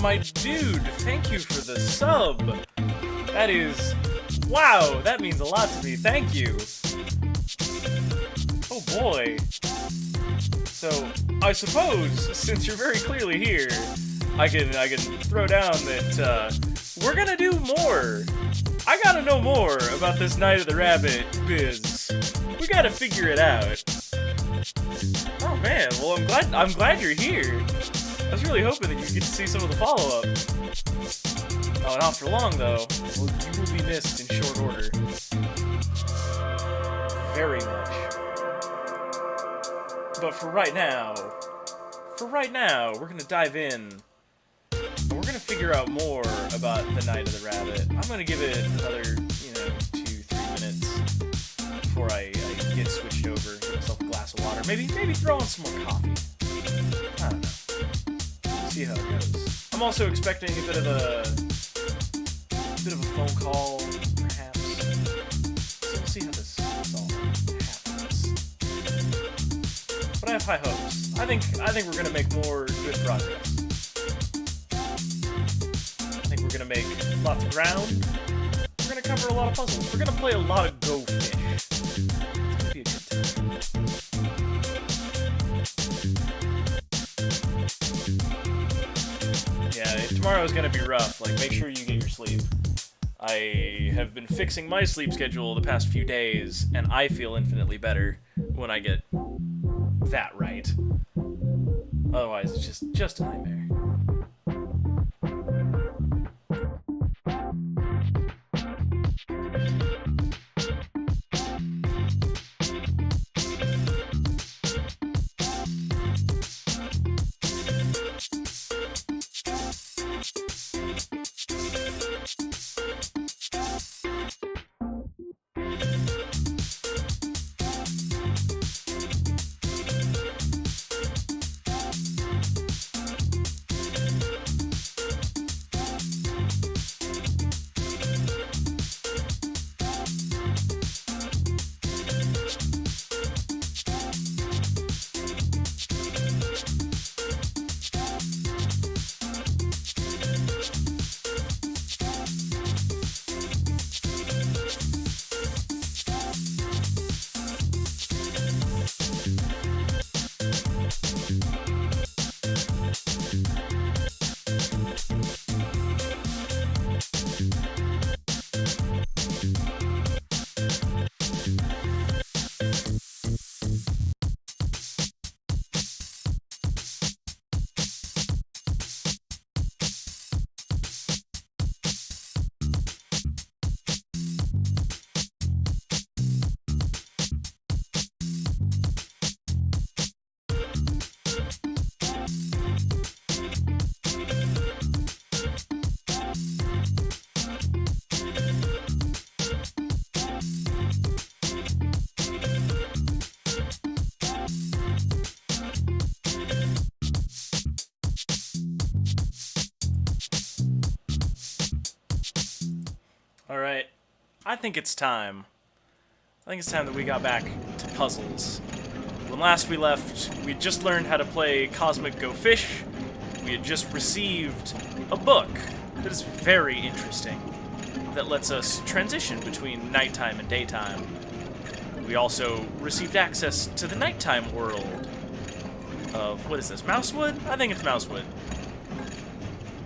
My dude, thank you for the sub. That is... wow, that means a lot to me. Thank you. Oh boy. So, I suppose, since you're very clearly here, I can throw down that, we're gonna do more. I gotta know more about this Night of the Rabbit biz. We gotta figure it out. Oh man, well I'm glad you're here. I was really hoping that you get to see some of the follow-up. Oh, not for long though. Well, you will be missed in short order. Very much. But for right now, we're gonna dive in. And we're gonna figure out more about the Night of the Rabbit. I'm gonna give it another, 2-3 minutes before I get switched over, get myself a glass of water. Maybe throw on some more coffee. I don't know. See how it goes. I'm also expecting a bit of a phone call, perhaps. So we'll see how this all happens. But I have high hopes. I think we're gonna make more good progress. I think we're gonna make lots of ground. We're gonna cover a lot of puzzles. We're gonna play a lot of Go Fish. It's gonna be a good time. Yeah, tomorrow is gonna be rough. Like, make sure you get your sleep. I have been fixing my sleep schedule the past few days, and I feel infinitely better when I get that right. Otherwise, it's just a nightmare. I think it's time. I think it's time that we got back to puzzles. When last we left, we had just learned how to play Cosmic Go Fish. We had just received a book that is very interesting, that lets us transition between nighttime and daytime. We also received access to the nighttime world of, what is this, Mousewood? I think it's Mousewood.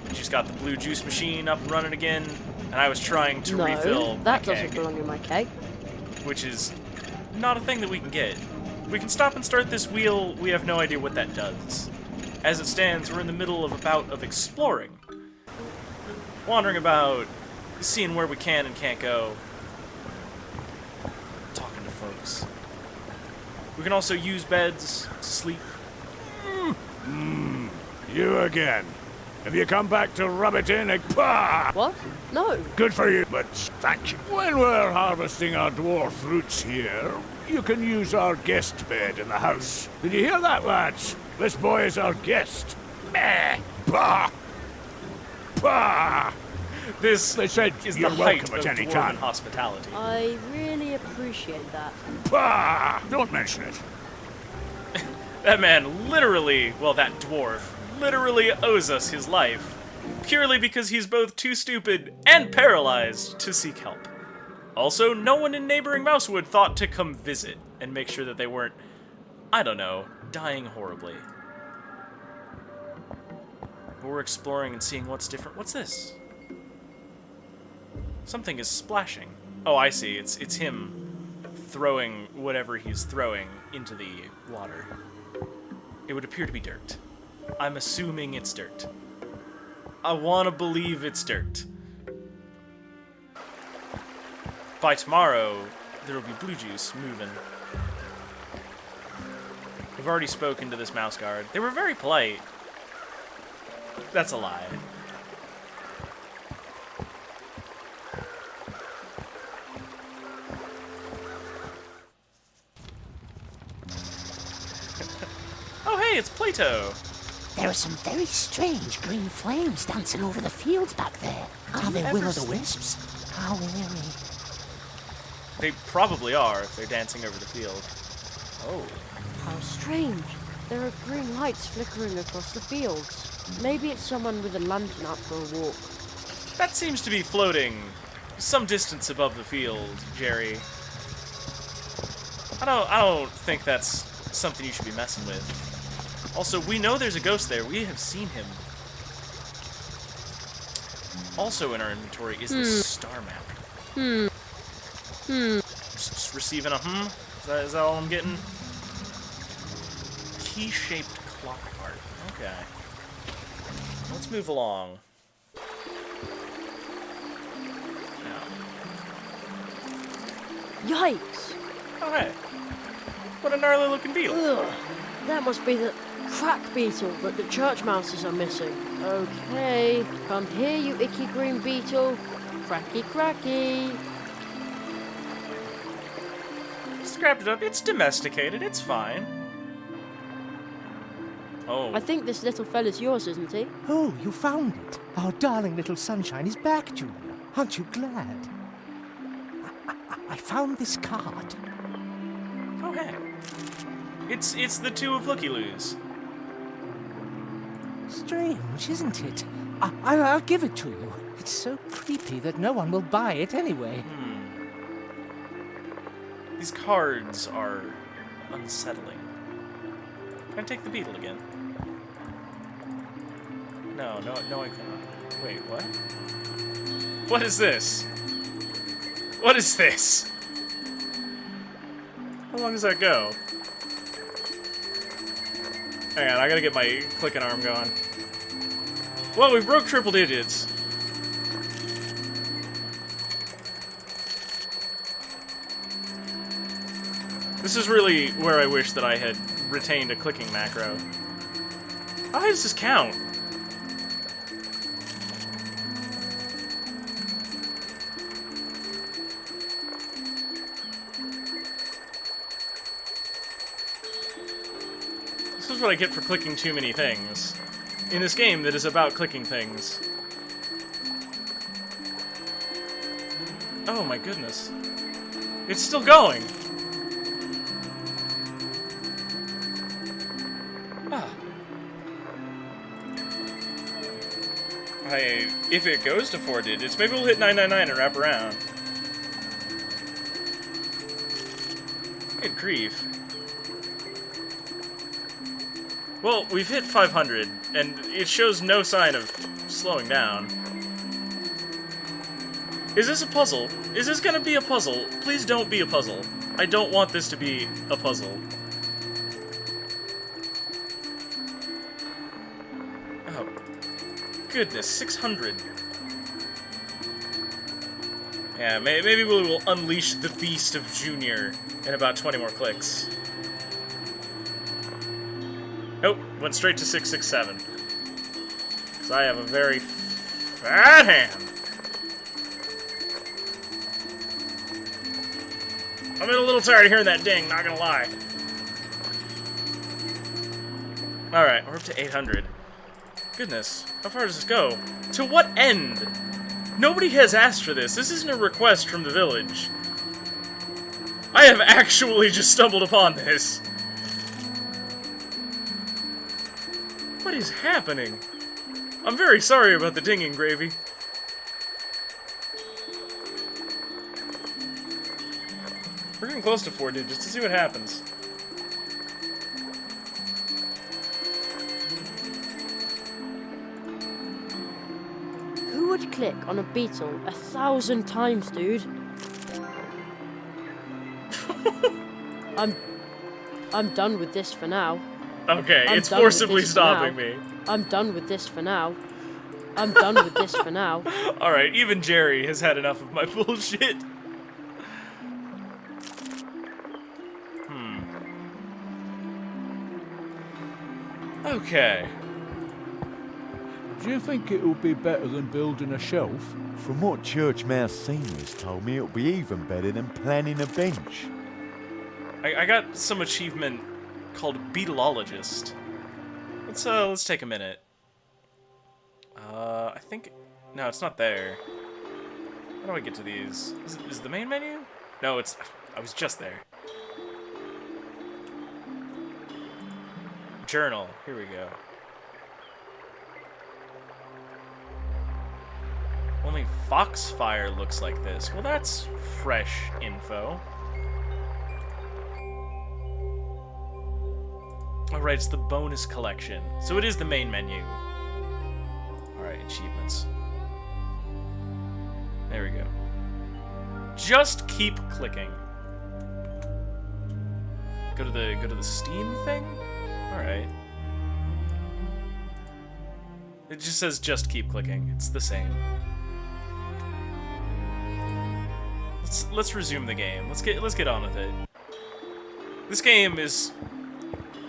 We just got the blue juice machine up and running again, and I was trying to refill that my doesn't keg, belong in my cake. which is not a thing that we can get. We can stop and start this wheel, we have no idea what that does. As it stands, we're in the middle of a bout of exploring. Wandering about, seeing where we can and can't go. Talking to folks. We can also use beds to sleep. You again. Have you come back to rub it in? Pah! What? No. Good for you, but thank you. When we're harvesting our dwarf roots here, you can use our guest bed in the house. Did you hear that, lads? This boy is our guest. Meh! Bah! Bah! This They said is you're the height welcome of at any dwarven time. hospitality. I really appreciate that. Bah! Don't mention it. That man literally, well, that dwarf, literally owes us his life, purely because he's both too stupid and paralyzed to seek help. Also, no one in neighboring Mousewood thought to come visit and make sure that they weren't, I don't know, dying horribly. But we're exploring and seeing what's different. What's this? Something is splashing. Oh, I see. It's him throwing whatever he's throwing into the water. It would appear to be dirt. I'm assuming it's dirt. I want to believe it's dirt. By tomorrow, there will be blue juice moving. We've already spoken to this mouse guard. They were very polite. That's a lie. Oh, hey, it's Plato. There are some very strange green flames dancing over the fields back there. Are they will-o'-the-wisps? How eerie. They probably are if they're dancing over the field. Oh. How strange. There are green lights flickering across the fields. Maybe it's someone with a lantern out for a walk. That seems to be floating some distance above the field, Jerry. I don't think that's something you should be messing with. Also, we know there's a ghost there. We have seen him. Also in our inventory is this star map. Just receiving a Is that all I'm getting? Key-shaped clock part. Okay. Let's move along. Now. Yikes! Oh, hey. What a gnarly looking beetle. Ugh. That must be the crack beetle that the church mouses are missing. Okay, come here, you icky green beetle. Cracky, cracky. Scrapped it up. It's domesticated. It's fine. Oh. I think this little fella's yours, isn't he? Oh, you found it. Our darling little sunshine is back, Julia. Aren't you glad? I found this card. Oh, hey. It's the two of Looky-Loos. Strange, isn't it? I'll give it to you. It's so creepy that no one will buy it anyway. These cards are unsettling. Can I take the beetle again? No, I cannot. Wait, what? What is this? What is this? How long does that go? Hang on, I gotta get my clicking arm going. Well, we broke triple digits. This is really where I wish that I had retained a clicking macro. How high does this count? This is what I get for clicking too many things. In this game that is about clicking things. Oh my goodness. It's still going. Ah. If it goes to 4 digits, maybe we'll hit 999 and wrap around. Good grief. Well, we've hit 500, and it shows no sign of slowing down. Is this a puzzle? Is this gonna be a puzzle? Please don't be a puzzle. I don't want this to be a puzzle. Oh. Goodness, 600. Yeah, maybe we will unleash the beast of Junior in about 20 more clicks. Nope, went straight to 667. Because I have a very fat hand. I'm a little tired of hearing that ding, not gonna lie. Alright, we're up to 800. Goodness, how far does this go? To what end? Nobody has asked for this. This isn't a request from the village. I have actually just stumbled upon this. What is happening? I'm very sorry about the dinging, Gravy. We're getting close to 4 digits. Let's see what happens. Who would click on a beetle 1,000 times, dude? I'm done with this for now. Okay, I'm it's done with forcibly this for stopping now. me. I'm done with this for now. I'm done with this for now. Alright, even Jerry has had enough of my bullshit. Okay. Do you think it'll be better than building a shelf? From what Church Mouse Senior's told me, it'll be even better than planning a bench. I got some achievement called Beetleologist. Let's take a minute. I think... No, it's not there. How do I get to these? Is the main menu? No, it's... I was just there. Journal. Here we go. Only Foxfire looks like this. Well, that's fresh info. Alright, it's the bonus collection. So it is the main menu. Alright, achievements. There we go. Just keep clicking. Go to the Steam thing? Alright. It just says just keep clicking. It's the same. Let's resume the game. Let's get on with it. This game is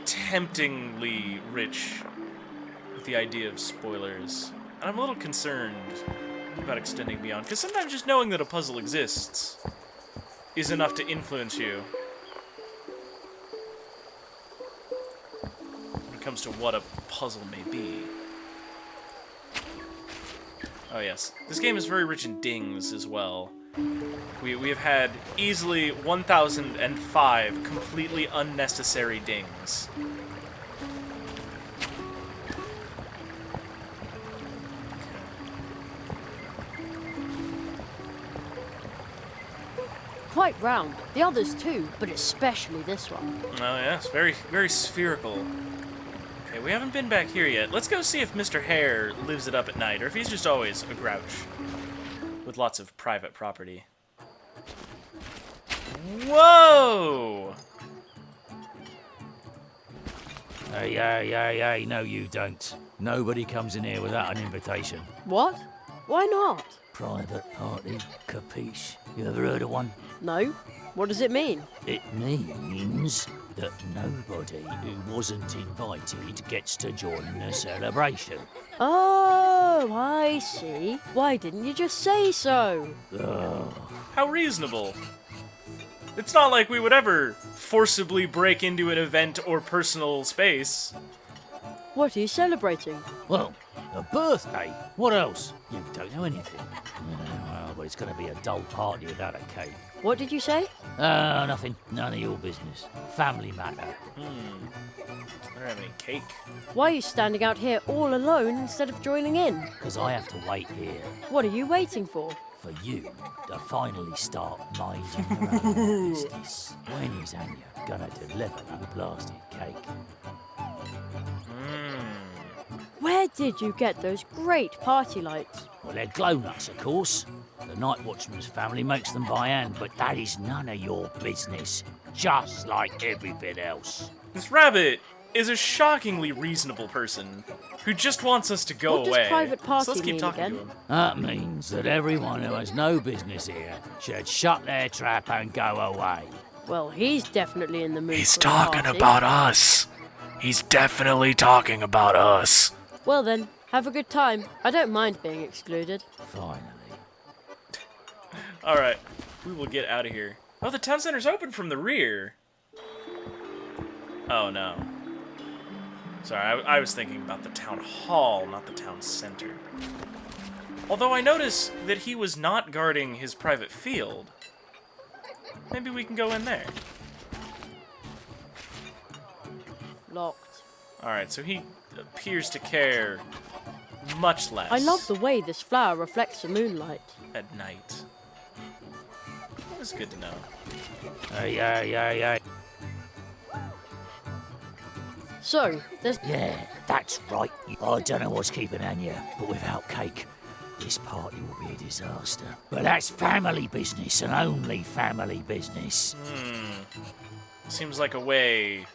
temptingly rich with the idea of spoilers. And I'm a little concerned about extending beyond, because sometimes just knowing that a puzzle exists is enough to influence you when it comes to what a puzzle may be. Oh yes, this game is very rich in dings as well. We have had easily 1,005 completely unnecessary dings. Quite round. The others too, but especially this one. Oh yes, very spherical. Okay, we haven't been back here yet. Let's go see if Mr. Hare lives it up at night, or if he's just always a grouch with lots of private property. Whoa! Hey, no you don't. Nobody comes in here without an invitation. What? Why not? Private party, capiche? You ever heard of one? No. What does it mean? It means that nobody who wasn't invited gets to join the celebration. Oh, I see. Why didn't you just say so? How reasonable. It's not like we would ever forcibly break into an event or personal space. What are you celebrating? Well, a birthday. What else? You don't know anything. Well, it's going to be a dull party without a cake. What did you say? Nothing. None of your business. Family matter. I don't have any cake. Why are you standing out here all alone instead of joining in? Because I have to wait here What are you waiting for? for you to finally start minding your own business. When is Anya gonna deliver that blasted cake? Where did you get those great party lights? Well, they're glow nuts, of course. The night watchman's family makes them by hand, but that is none of your business. Just like everything else. This rabbit is a shockingly reasonable person who just wants us to go What does away. private party so let's keep mean talking again? to him. That means that everyone who has no business here should shut their trap and go away. Well, he's definitely in the mood He's for a talking party. about us. He's definitely talking about us. Well then, have a good time. I don't mind being excluded. Finally. Alright, we will get out of here. Oh, the town center's open from the rear. Oh, no. Sorry, I was thinking about the town hall, not the town center. Although I notice that he was not guarding his private field. Maybe we can go in there. Locked. Alright, so he appears to care much less I love the way this flower reflects the moonlight. at night. That was good to know. Hey. So, there's... Yeah, that's right. I don't know what's keeping Anya, but without cake, this party will be a disaster. But that's family business and only family business. Seems like a way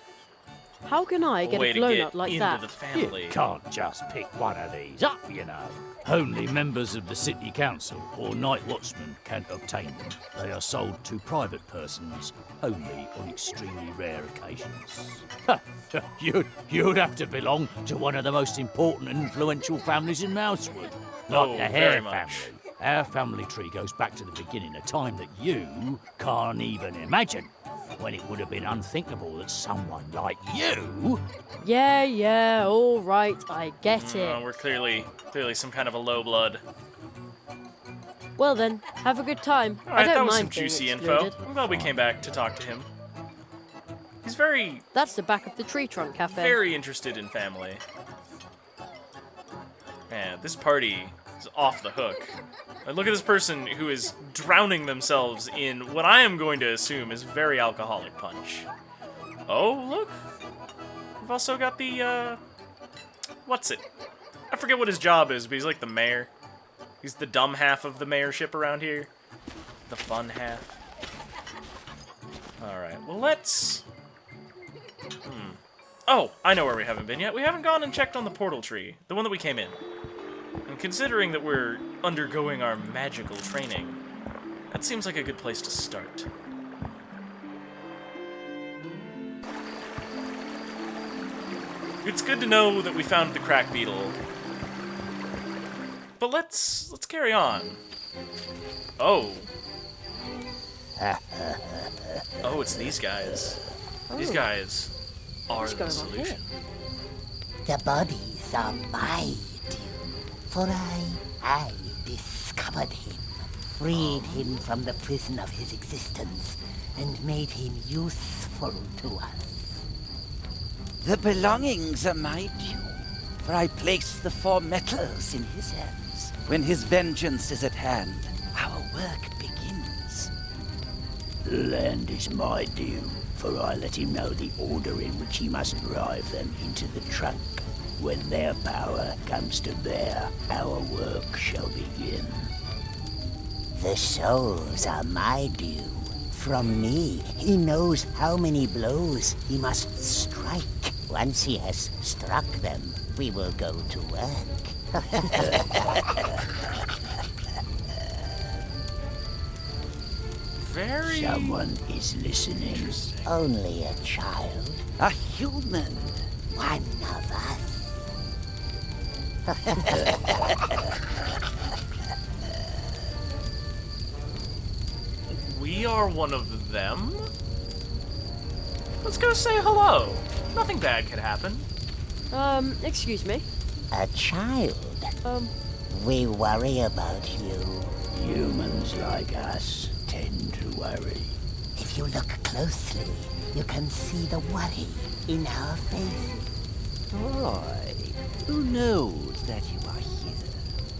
How can I get a to glow get nut like into that? the family. You can't just pick one of these up, you know. Only members of the city council or night watchmen can obtain them. They are sold to private persons only on extremely rare occasions. You'd have to belong to one of the most important and influential families in Mousewood, like Oh, the very Hare much. family. Our family tree goes back to the beginning, a time that you can't even imagine, when it would have been unthinkable that someone like you... Yeah, all right, I get it. We're clearly some kind of a low blood. Well then, have a good time. I Alright, don't that was mind some being juicy excluded. info. I'm glad we came back to talk to him. He's very, That's the back of the Tree Trunk Cafe. very interested in family. Man, this party is off the hook. Like, look at this person who is drowning themselves in what I am going to assume is very alcoholic punch. Oh, look. We've also got the, what's it? I forget what his job is, but he's like the mayor. He's the dumb half of the mayorship around here. The fun half. Alright, well let's... Oh, I know where we haven't been yet. We haven't gone and checked on the portal tree. The one that we came in. And considering that we're undergoing our magical training, that seems like a good place to start. It's good to know that we found the crack beetle. But let's carry on. Oh. Oh, it's these guys. These guys are What's the going on here? solution. The bodies are my due, for I discovered him, freed him from the prison of his existence, and made him useful to us. The belongings are my due, for I placed the four metals in his hands. When his vengeance is at hand, our work begins. The land is my due, for I let him know the order in which he must drive them into the trunk. When their power comes to bear, our work shall begin. The souls are my due. From me, he knows how many blows he must strike. Once he has struck them, we will go to work. Very... Someone is listening. Only a child, A human. one of us. We are one of them? Let's go say hello. Nothing bad could happen. Excuse me. A child. We worry about you. Humans like us tend to worry. If you look closely, you can see the worry in our faces. Boy, who knows that you are here?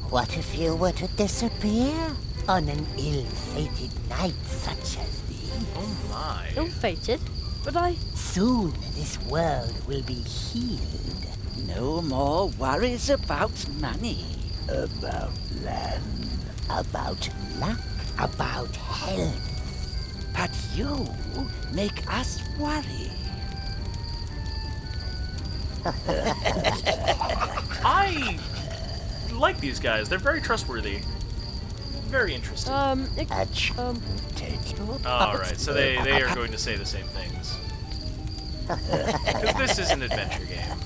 What if you were to disappear on an ill-fated night such as this? Oh my. Ill-fated? But I... Soon this world will be healed. No more worries about money. About land. About luck. About health. But you make us worry. I like these guys. They're very trustworthy. Very interesting. Alright, so they are going to say the same things. Because this is an adventure game.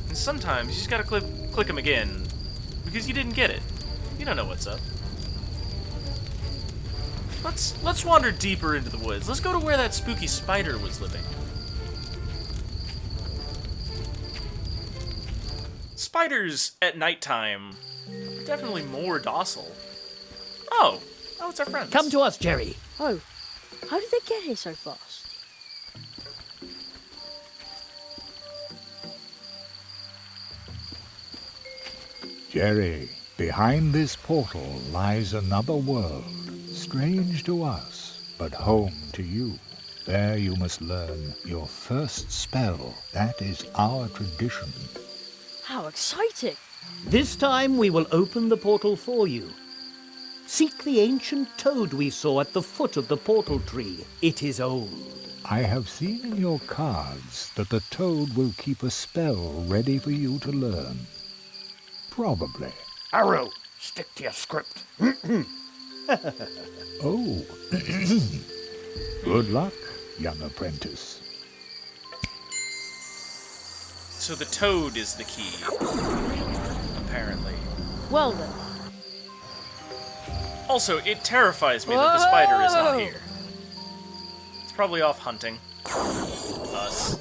And sometimes you just gotta click them again, because you didn't get it. You don't know what's up. Let's wander deeper into the woods. Let's go to where that spooky spider was living. Spiders at nighttime are definitely more docile. Oh, it's our friends. Come to us, Jerry. Oh, how did they get here so fast? Jerry, behind this portal lies another world, strange to us, but home to you. There you must learn your first spell. That is our tradition. How exciting! This time we will open the portal for you. Seek the ancient toad we saw at the foot of the portal tree. It is old. I have seen in your cards that the toad will keep a spell ready for you to learn. Probably. Arrow, stick to your script. Oh. Good luck, young apprentice. So the toad is the key, apparently. Well then. Also, it terrifies me that the spider is not Whoa! here. It's probably off hunting. Us.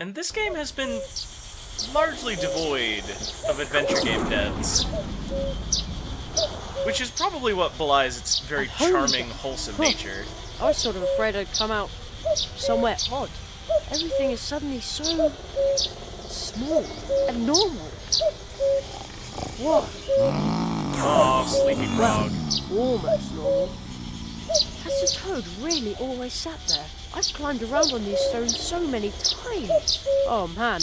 And this game has been largely devoid of adventure game deaths. Which is probably what belies its very charming, wholesome nature. I was sort of afraid I'd come out somewhere odd. Everything is suddenly so small and normal. What? Oh, sleepy frog. Almost normal. Has the toad really always sat there? I've climbed around on these stones so many times. Oh man.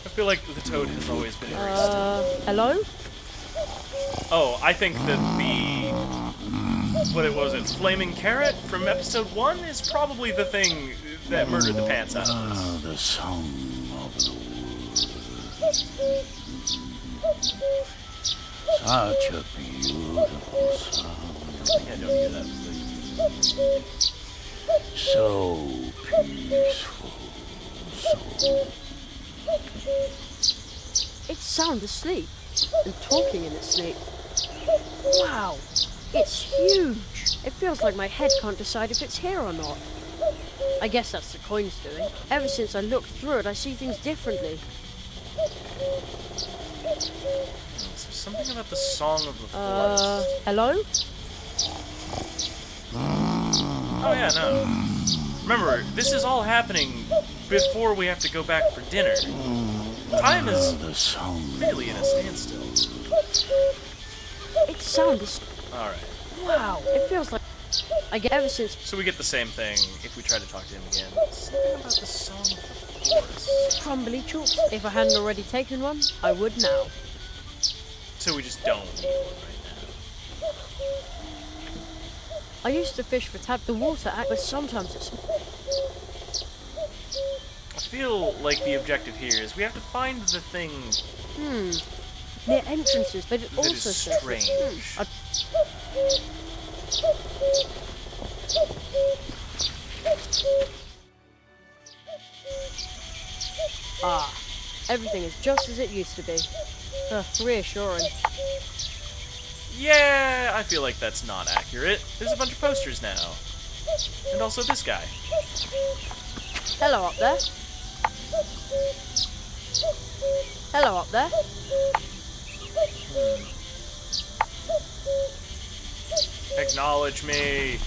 I feel like the toad has always been very still. Hello? Oh, I think that what was it, Flaming Carrot from episode 1 is probably the thing that murdered the pants out of us. The song of the woods. Such a beautiful song. I think I don't hear that, please. So peaceful. So... It's sound asleep and talking in its sleep. Wow, it's huge. It feels like my head can't decide if it's here or not. I guess that's the coin's doing. Ever since I looked through it, I see things differently. There's something about the song of the forest. Hello? Oh yeah, no. Remember, this is all happening before we have to go back for dinner. Time is really in a standstill. It's sound asleep. Alright. Wow, it feels like... I get ever since... So we get the same thing if we try to talk to him again. Something about the song of the forest. Crumbly chalks. If I hadn't already taken one, I would now. So we just don't need one right I used to fish for the water act, but sometimes it's... I feel like the objective here is we have to find the thing near entrances, but it that also is says... strange. Everything is just as it used to be. Reassuring. Yeah, I feel like that's not accurate. There's a bunch of posters now. And also this guy. Hello up there. Hello up there. Acknowledge me.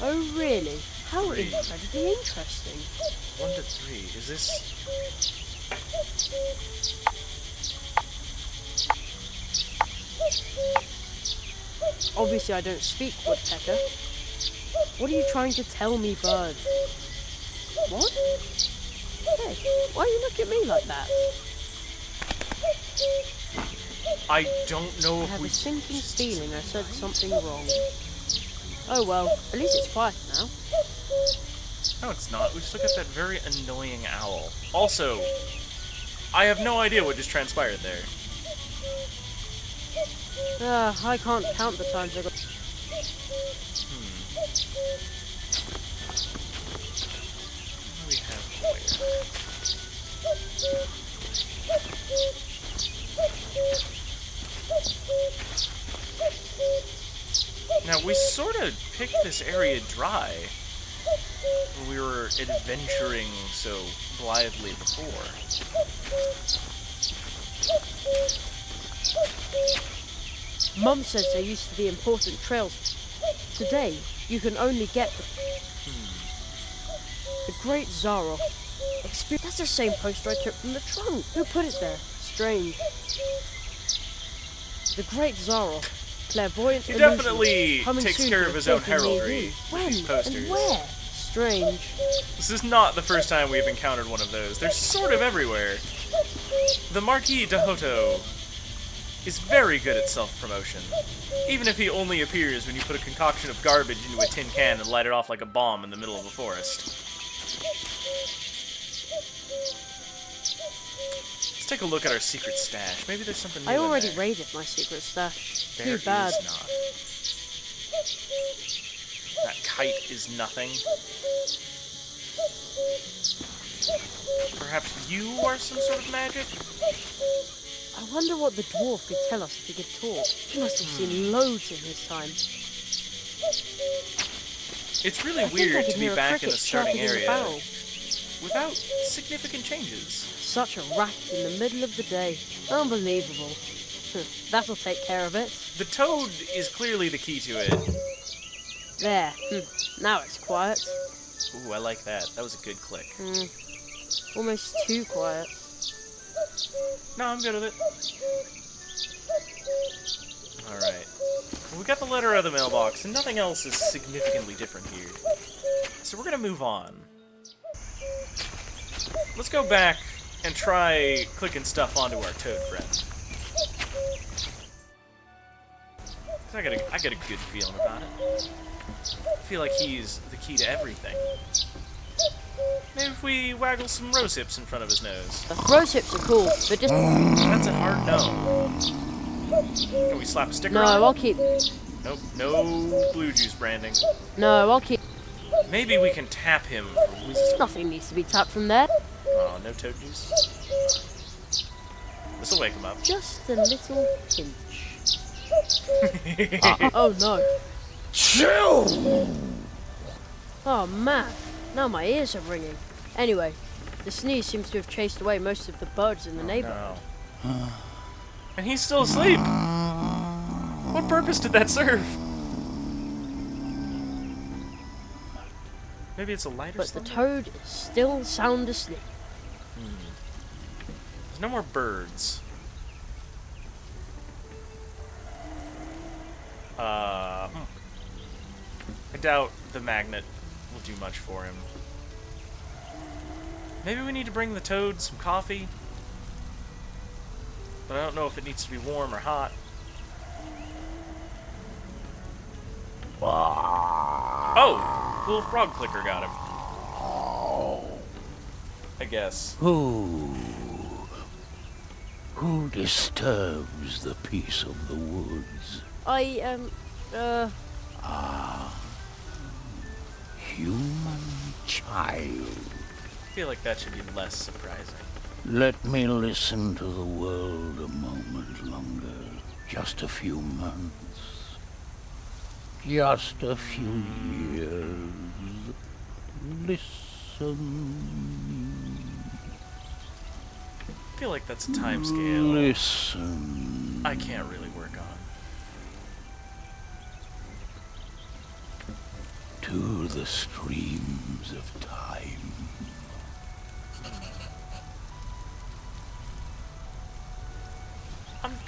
Oh, really? How 3. incredibly interesting. 1 to 3. Is this... Obviously, I don't speak woodpecker. What are you trying to tell me, bird? What? Hey, why you look at me like that? I don't know I if have we... a sinking feeling I said something wrong. Oh well, at least it's quiet now. No, it's not. We just look at that very annoying owl. Also, I have no idea what just transpired there. I can't count the times I got... What do we have here? Now, we sort of picked this area dry when we were adventuring so blithely before. Mum says there used to be important trails. Today, you can only get the Great Zaroff. That's the same poster I took from the trunk. Who put it there? Strange. The Great Zaroff. Clairvoyant He illusion. definitely Coming takes soon care to of his a own taken near heraldry you. with When these posters. and where? Strange. This is not the first time we've encountered one of those. They're sort of everywhere. The Marquis de Hoto is very good at self-promotion. Even if he only appears when you put a concoction of garbage into a tin can and light it off like a bomb in the middle of a forest. Let's take a look at our secret stash. Maybe there's something new I already in there. raided my secret stash. There Too bad. is not. That kite is nothing. Perhaps you are some sort of magic? I wonder what the dwarf could tell us if he could talk. He must have seen loads in his time. It's really I think I weird can to be hear a back in the cricket starting chirping in the area barrel. without significant changes. Such a racket in the middle of the day. Unbelievable. That'll take care of it. The toad is clearly the key to it. There. Now it's quiet. Ooh, I like that. That was a good click. Almost too quiet. No, I'm good with it. Alright. Well, we got the letter out of the mailbox, and nothing else is significantly different here. So we're gonna move on. Let's go back and try clicking stuff onto our toad friend. 'Cause I got a good feeling about it. I feel like he's the key to everything. Maybe if we waggle some rose hips in front of his nose. Rose hips are cool, but just... That's a hard no. Can we slap a sticker on it? No, I'll keep... Nope, no blue juice branding. No, I'll keep... Maybe we can tap him for wisdom. Nothing needs to be tapped from there. Oh, no toad juice? This'll wake him up. Just a little pinch. Oh no. Chill! Oh man, now my ears are ringing. Anyway, the sneeze seems to have chased away most of the birds in the neighborhood. No. And he's still asleep. What purpose did that serve? Maybe it's a lighter But the slumber? toad is still sound asleep. There's no more birds. I doubt the magnet will do much for him. Maybe we need to bring the toad some coffee. But I don't know if it needs to be warm or hot. Oh! Little frog clicker got him. I guess. Who disturbs the peace of the woods? Human child. I feel like that should be less surprising. Let me listen to the world a moment longer. Just a few months. Just a few years. Listen. I feel like that's a time scale Listen. I can't really work on. To the streams of time.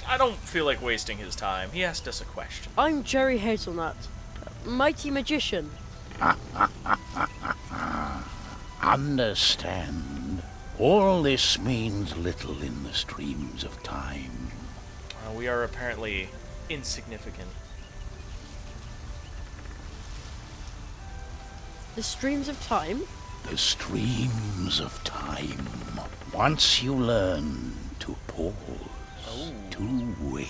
I don't feel like wasting his time. He asked us a question. I'm Jerry Hazelnut, mighty magician. Understand. All this means little in the streams of time. We are apparently insignificant. The streams of time? The streams of time. Once you learn to pause, to wait,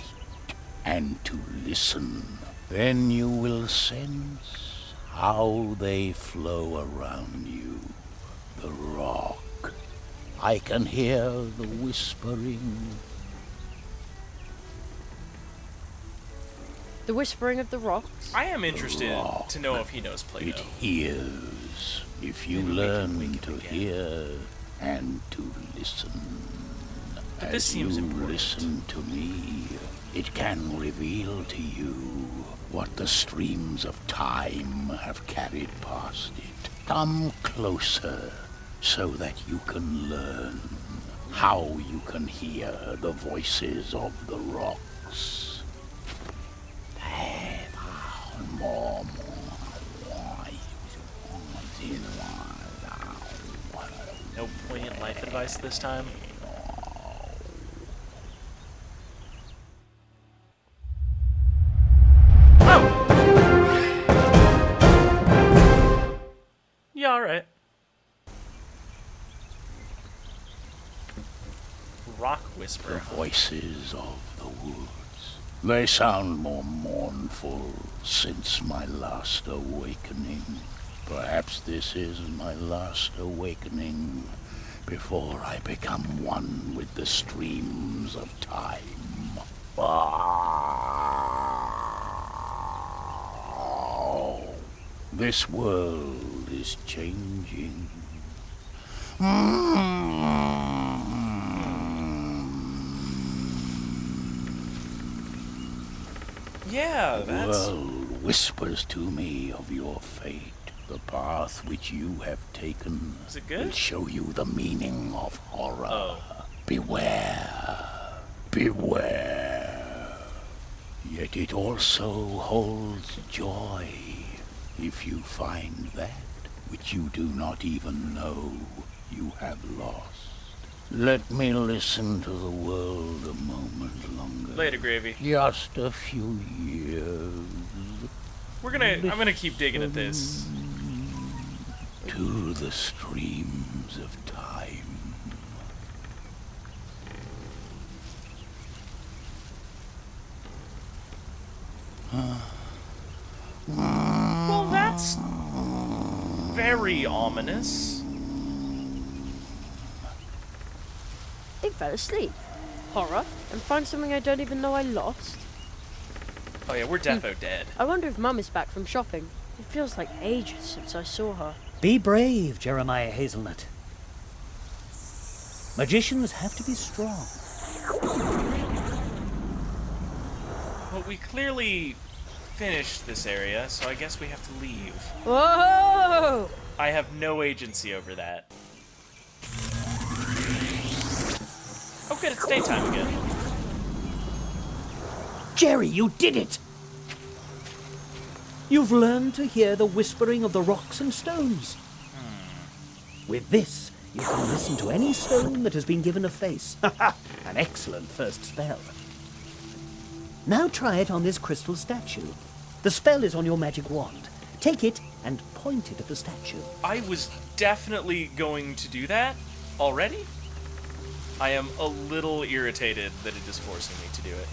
and to listen, then you will sense how they flow around you. The rock. I can hear the whispering. The whispering of the rocks? I am interested to know if he knows Plato. It hears. If you Maybe we can learn wake it to again. hear and to listen. But this As seems you important. listen to me, it can reveal to you what the streams of time have carried past it. Come closer so that you can learn how you can hear the voices of the rocks. No poignant life advice this time? Oh! Yeah, alright. Rock whisper. The voices of the woods. They sound more mournful since my last awakening. Perhaps this is my last awakening before I become one with the streams of time. Oh, this world is changing. Yeah, The that's... world whispers to me of your fate. The path which you have taken Is it will good? show you the meaning of horror. Oh. Beware. Beware. Yet it also holds joy. If you find that which you do not even know you have lost. Let me listen to the world a moment longer. Later, Gravy. Just a few years. I'm gonna keep digging at this. To the streams of time. Well, that's very ominous. They fell asleep. Horror? And find something I don't even know I lost? Oh yeah, we're defo dead. I wonder if Mum is back from shopping. It feels like ages since I saw her. Be brave, Jeremiah Hazelnut. Magicians have to be strong. Well, we clearly finished this area, so I guess we have to leave. Whoa! I have no agency over that. Oh good, it's daytime again. Jerry, you did it! You've learned to hear the whispering of the rocks and stones. With this, you can listen to any stone that has been given a face. An excellent first spell. Now try it on this crystal statue. The spell is on your magic wand. Take it and point it at the statue. I was definitely going to do that already. I am a little irritated that it is forcing me to do it.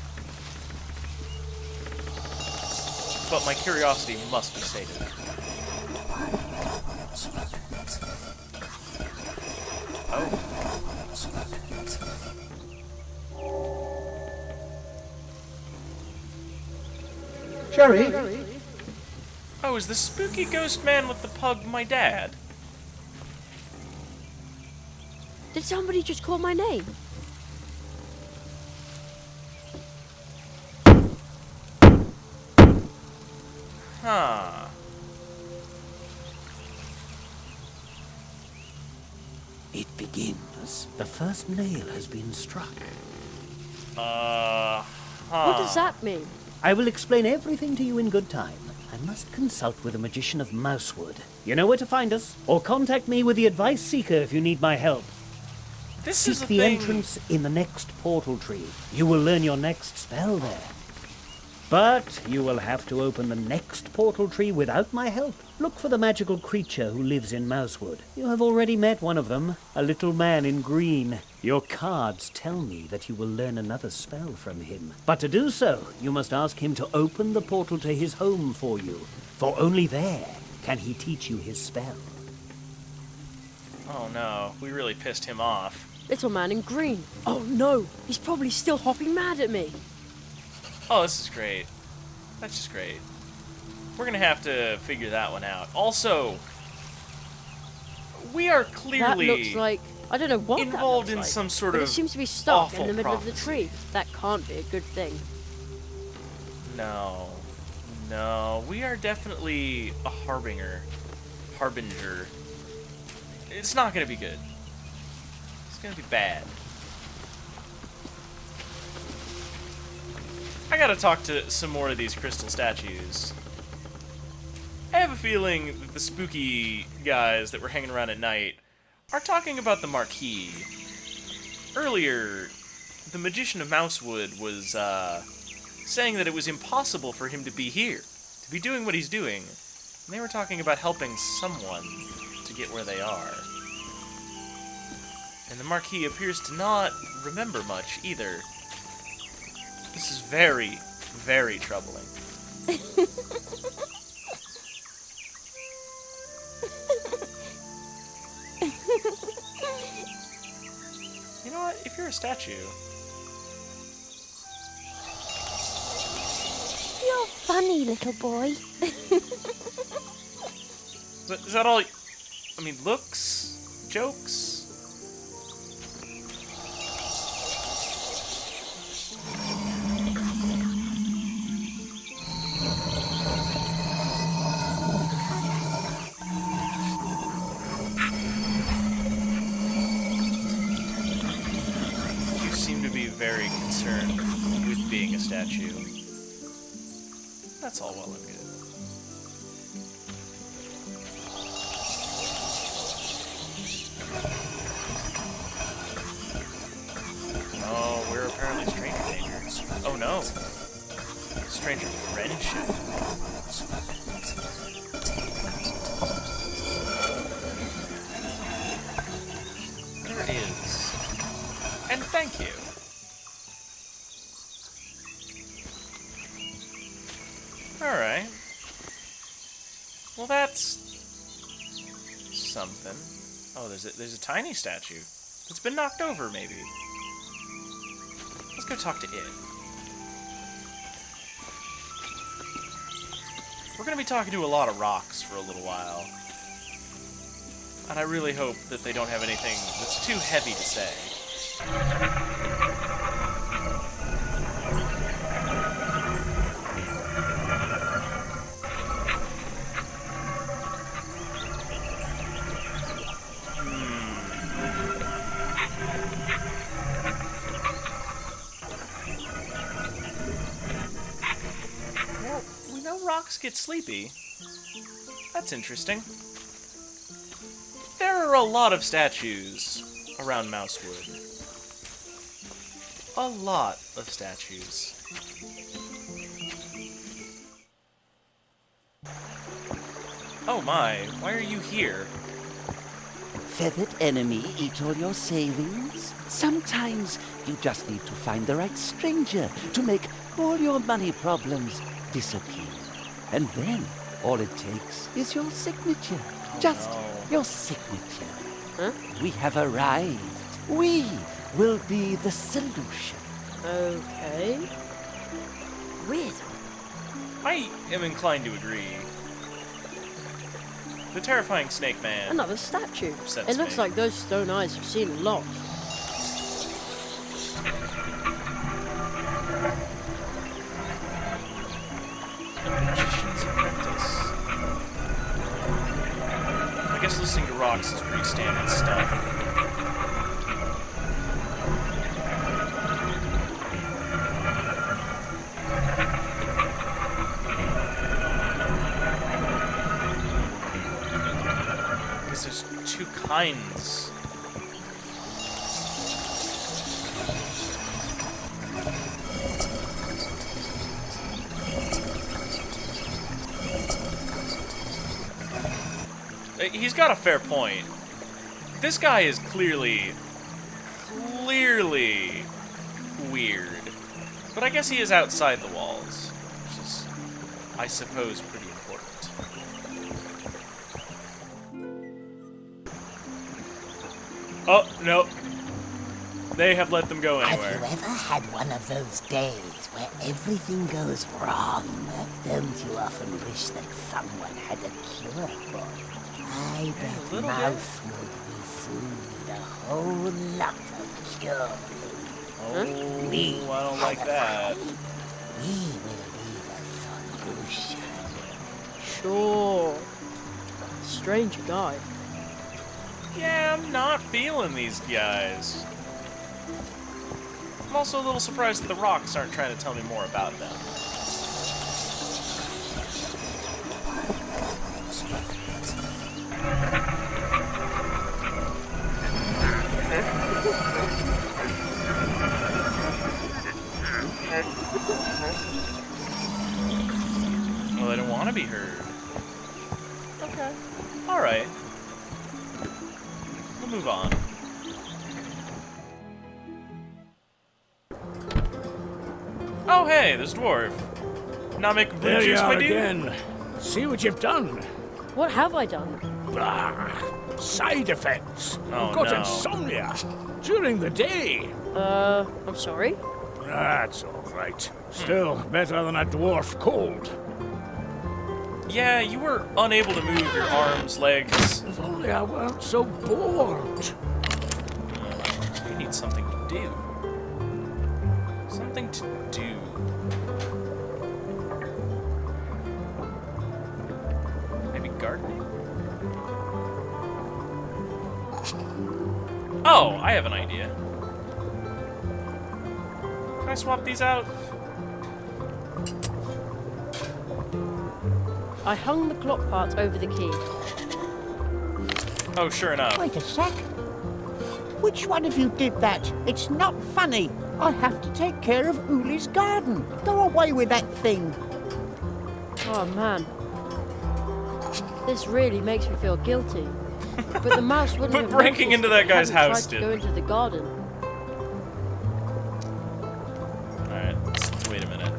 But my curiosity must be sated. Oh. Sherry? Oh, is the spooky ghost man with the pug my dad? Did somebody just call my name? Huh. It begins. The first nail has been struck. Huh. What does that mean? I will explain everything to you in good time. I must consult with a magician of Mousewood. You know where to find us, or contact me with the Advice Seeker if you need my help. This is Seek a the thing. entrance in the next portal tree. You will learn your next spell there. But you will have to open the next portal tree without my help. Look for the magical creature who lives in Mousewood. You have already met one of them, a little man in green. Your cards tell me that you will learn another spell from him. But to do so, you must ask him to open the portal to his home for you. For only there can he teach you his spell. Oh no, we really pissed him off. Little man in green. Oh no, he's probably still hopping mad at me. Oh, this is great. That's just great. We're gonna have to figure that one out. Also, we are clearly That looks like... I don't know what that involved looks in like, some sort but of it seems to be stuck in awful the middle of the prophecy. tree. That can't be a good thing. No. No, we are definitely a harbinger. It's not gonna be good. It's gonna be bad. I gotta talk to some more of these crystal statues. I have a feeling that the spooky guys that were hanging around at night are talking about the Marquis. Earlier, the Magician of Mousewood was, saying that it was impossible for him to be here, to be doing what he's doing. And they were talking about helping someone to get where they are. And the Marquis appears to not remember much either. This is very, very troubling. You know what? If you're a statue... You're funny, little boy. Is that all... I mean, looks? Jokes? You seem to be very concerned with being a statue. That's all well and good. Oh, we're apparently stranger danger. Oh no. Stranger friendship. There is. And thank you. Alright. Well, that's something. Oh, there's a tiny statue that's been knocked over, maybe. Let's go talk to it. We're gonna be talking to a lot of rocks for a little while. And I really hope that they don't have anything that's too heavy to say. Well, we know rocks get sleepy. That's interesting. There are a lot of statues around Mousewood. A lot of statues. Oh my, why are you here? Feathered enemy eat all your savings? Sometimes you just need to find the right stranger to make all your money problems disappear. And then all it takes is your signature. Just your signature. Huh? We have arrived. We will be the solution. Okay. Weird. I am inclined to agree. The terrifying snake man. Another statue. Upsets It looks me. like those stone eyes have seen a lot. Magician's apprentice. I guess listening to rocks is pretty standard stuff. I guess there's two kinds. He's got a fair point. This guy is clearly weird. But I guess he is outside the walls, which is, I suppose, pretty important. Oh, no. They have let them go anywhere. Have you ever had one of those days where everything goes wrong? Don't you often wish that someone had a cure for it? I bet little Mouse would be soon a whole lot of curing. Oh, We I don't like have that. We will be the solution. Sure. Strange guy. Yeah, I'm not feeling these guys. I'm also a little surprised that the rocks aren't trying to tell me more about them. Well, they don't want to be heard. Okay. Alright. We'll move on. Oh, hey, this dwarf. Not making blue There you juice, my are dude? again. See what you've done. What have I done? Side effects. Oh, You've got no. insomnia during the day. I'm sorry? That's all right. Still better than a dwarf cold. Yeah, you were unable to move your arms, legs. If only I weren't so bored. You need something to do. Something to do. Maybe gardening? Oh, I have an idea. Can I swap these out? I hung the clock part over the key. Oh, sure enough. Wait a sec. Which one of you did that? It's not funny. I have to take care of Uli's garden. Go away with that thing. Oh man. This really makes me feel guilty. But the mouse wouldn't But have breaking noticed into that if guy's I hadn't house tried to go did. into the garden. Alright, let's wait a minute.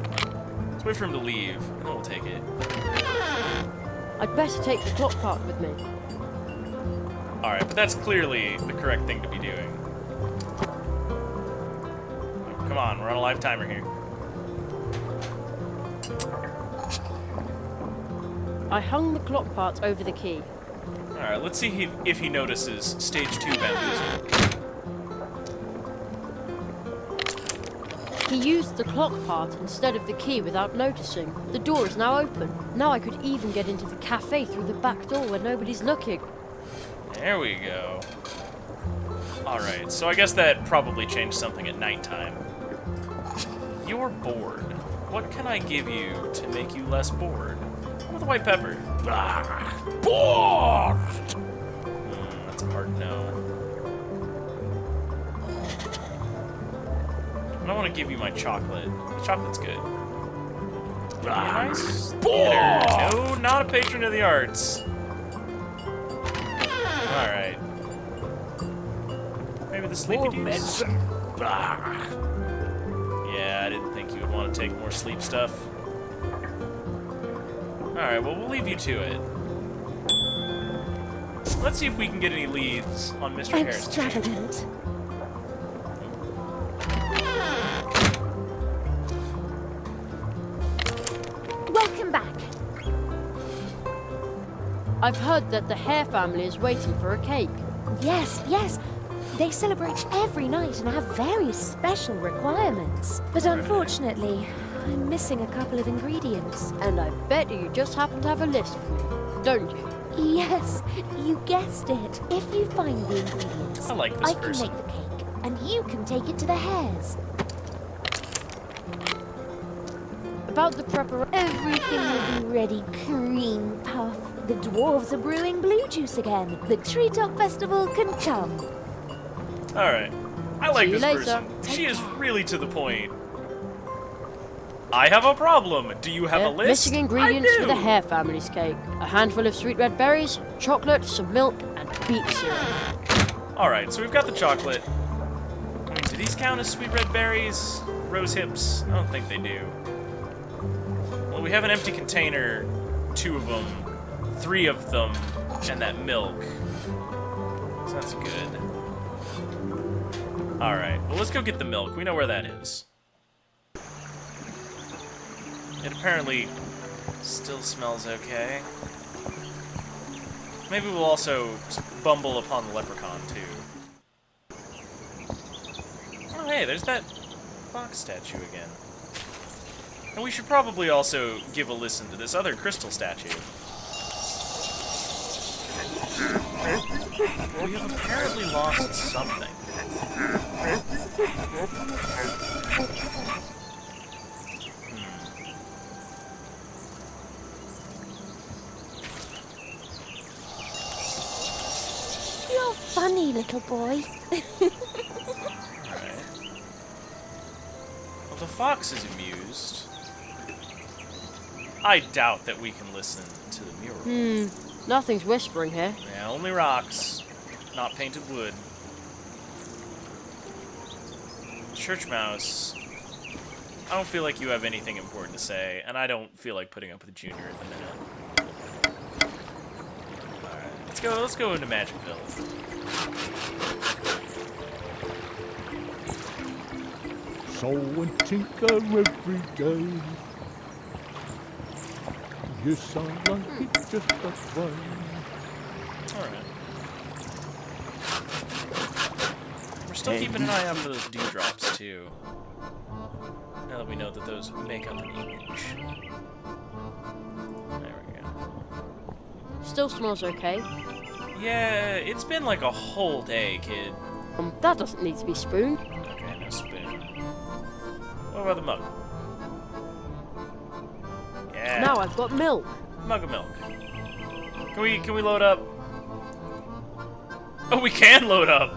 Let's wait for him to leave, and then we'll take it. I'd better take the clock part with me. Alright, but that's clearly the correct thing to be doing. Come on, we're on a live timer here. I hung the clock part over the key. Alright, let's see if he notices stage 2 bamboozle. He used the clock part instead of the key without noticing. The door is now open. Now I could even get into the cafe through the back door where nobody's looking. There we go. Alright, so I guess that probably changed something at nighttime. You're bored. What can I give you to make you less bored? With a white pepper. Bored! That's a hard no. I don't want to give you my chocolate. The chocolate's good. Be a nice theater. No, not a patron of the arts. Alright. Maybe the sleepy More dudes? medicine. Yeah, I didn't think you would want to take more sleep stuff. Alright, well, we'll leave you to it. Let's see if we can get any leads on Mr. Harris. Extravagant. Welcome I've heard that the Hare family is waiting for a cake. Yes, yes. They celebrate every night and have very special requirements. But unfortunately, I'm missing a couple of ingredients. And I bet you just happen to have a list for me, don't you? Yes, you guessed it. If you find the ingredients, I like this can person. make the cake, and you can take it to the hares. About the preparation. Everything will be ready, cream puff. The dwarves are brewing blue juice again. The treetop festival can come. Alright. I like See you this later. person. She is really to the point. I have a problem. Do you have a list? Missing ingredients I do. for the Hare family's cake. A handful of sweet red berries, chocolate, some milk, and beet syrup. Alright, so we've got the chocolate. Do these count as sweet red berries? Rose hips? I don't think they do. Well, we have an empty container, 2 of them, 3 of them, and that milk. So that's good. Alright, well, let's go get the milk. We know where that is. It apparently still smells okay. Maybe we'll also bumble upon the leprechaun, too. Oh, hey, there's that fox statue again. And we should probably also give a listen to this other crystal statue. We have apparently lost something. You're funny, little boy. Alright. Well, the fox is amused. I doubt that we can listen to the mural. Nothing's whispering here. Yeah, only rocks, not painted wood. Church mouse. I don't feel like you have anything important to say, and I don't feel like putting up with Junior at the minute. Alright, let's go into Magicville. So and tinker every day. Yes, I like it just that way. Alright. We're still keeping an eye out for those dewdrops, too. Now that we know that those make up an image. There we go. Still smells okay. Yeah, it's been like a whole day, kid. That doesn't need to be spooned. Okay, no spoon. What about the mug? Yeah. Now I've got milk. Mug of milk. Can we load up? Oh, we can load up.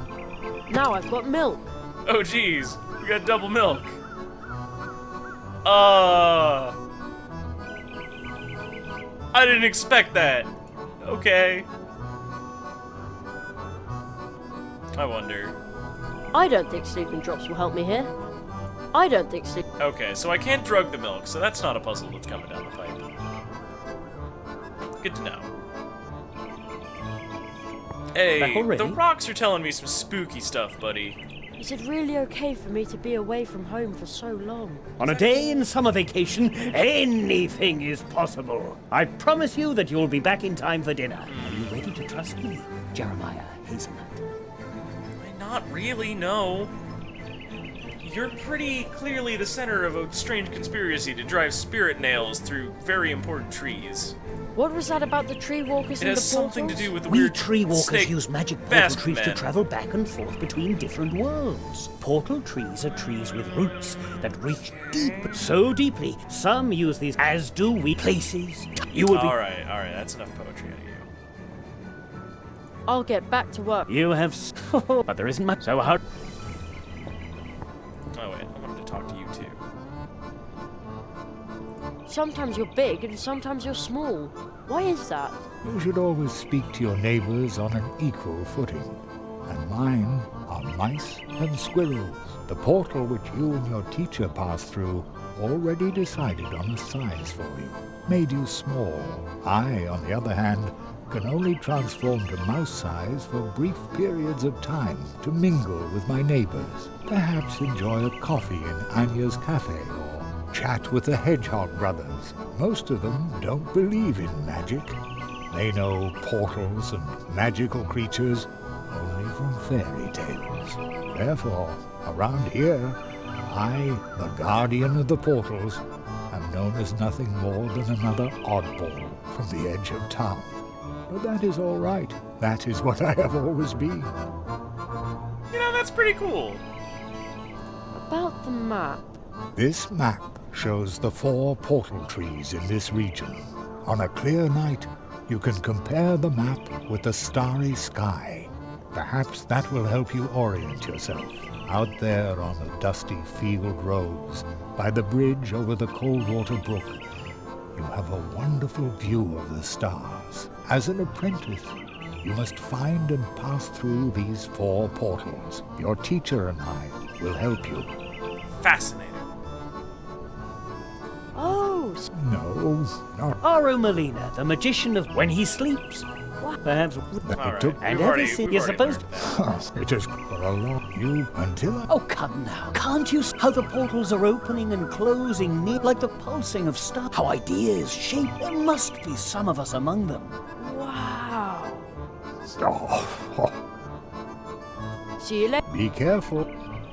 Now I've got milk. Oh, geez, we got double milk. I didn't expect that. Okay. I wonder. I don't think sleeping drops will help me here. I don't think sleep. Okay, so I can't drug the milk, so that's not a puzzle that's coming down the pipe. Good to know. Hey, Back already? the rocks are telling me some spooky stuff, buddy. Is it really okay for me to be away from home for so long? On a day in summer vacation, anything is possible. I promise you that you'll be back in time for dinner. Are you ready to trust me, Jeremiah Hazelnut? Not really, no. You're pretty clearly the center of a strange conspiracy to drive spirit nails through very important trees. What was that about the tree walkers It and has the something to portals? do with the We weird tree walkers snake use magic portal basket trees to man. travel back and forth between different worlds. Portal trees are trees with roots that reach deep, so deeply. Some use these, as do we. Places. You will be. All right, that's enough poetry out of you. I'll get back to work. You have. But there isn't much. So hard. Oh wait, I wanted to talk to you too. Sometimes you're big and sometimes you're small. Why is that? You should always speak to your neighbors on an equal footing. And mine are mice and squirrels. The portal which you and your teacher passed through already decided on a size for you, made you small. I, on the other hand, can only transform to mouse size for brief periods of time to mingle with my neighbors. Perhaps enjoy a coffee in Anya's cafe or chat with the Hedgehog brothers. Most of them don't believe in magic. They know portals and magical creatures only from fairy tales. Therefore, around here, I, the guardian of the portals, am known as nothing more than another oddball from the edge of town. But that is all right. That is what I have always been. You know, that's pretty cool. About the map. This map shows the 4 portal trees in this region. On a clear night, you can compare the map with the starry sky. Perhaps that will help you orient yourself. Out there on the dusty field roads, by the bridge over the Coldwater Brook, you have a wonderful view of the stars. As an apprentice, you must find and pass through these 4 portals. Your teacher and I will help you. Fascinating. Oh, No, not Aru Molina, the magician of when he sleeps. Perhaps. Alright, And we've ever already- since we've you're already supposed learned to. that. It is for a long you until I... Oh, come now. Can't you see how the portals are opening and closing near like the pulsing of stars? How ideas shape. There must be some of us among them. wow. Oh, See you later. be careful.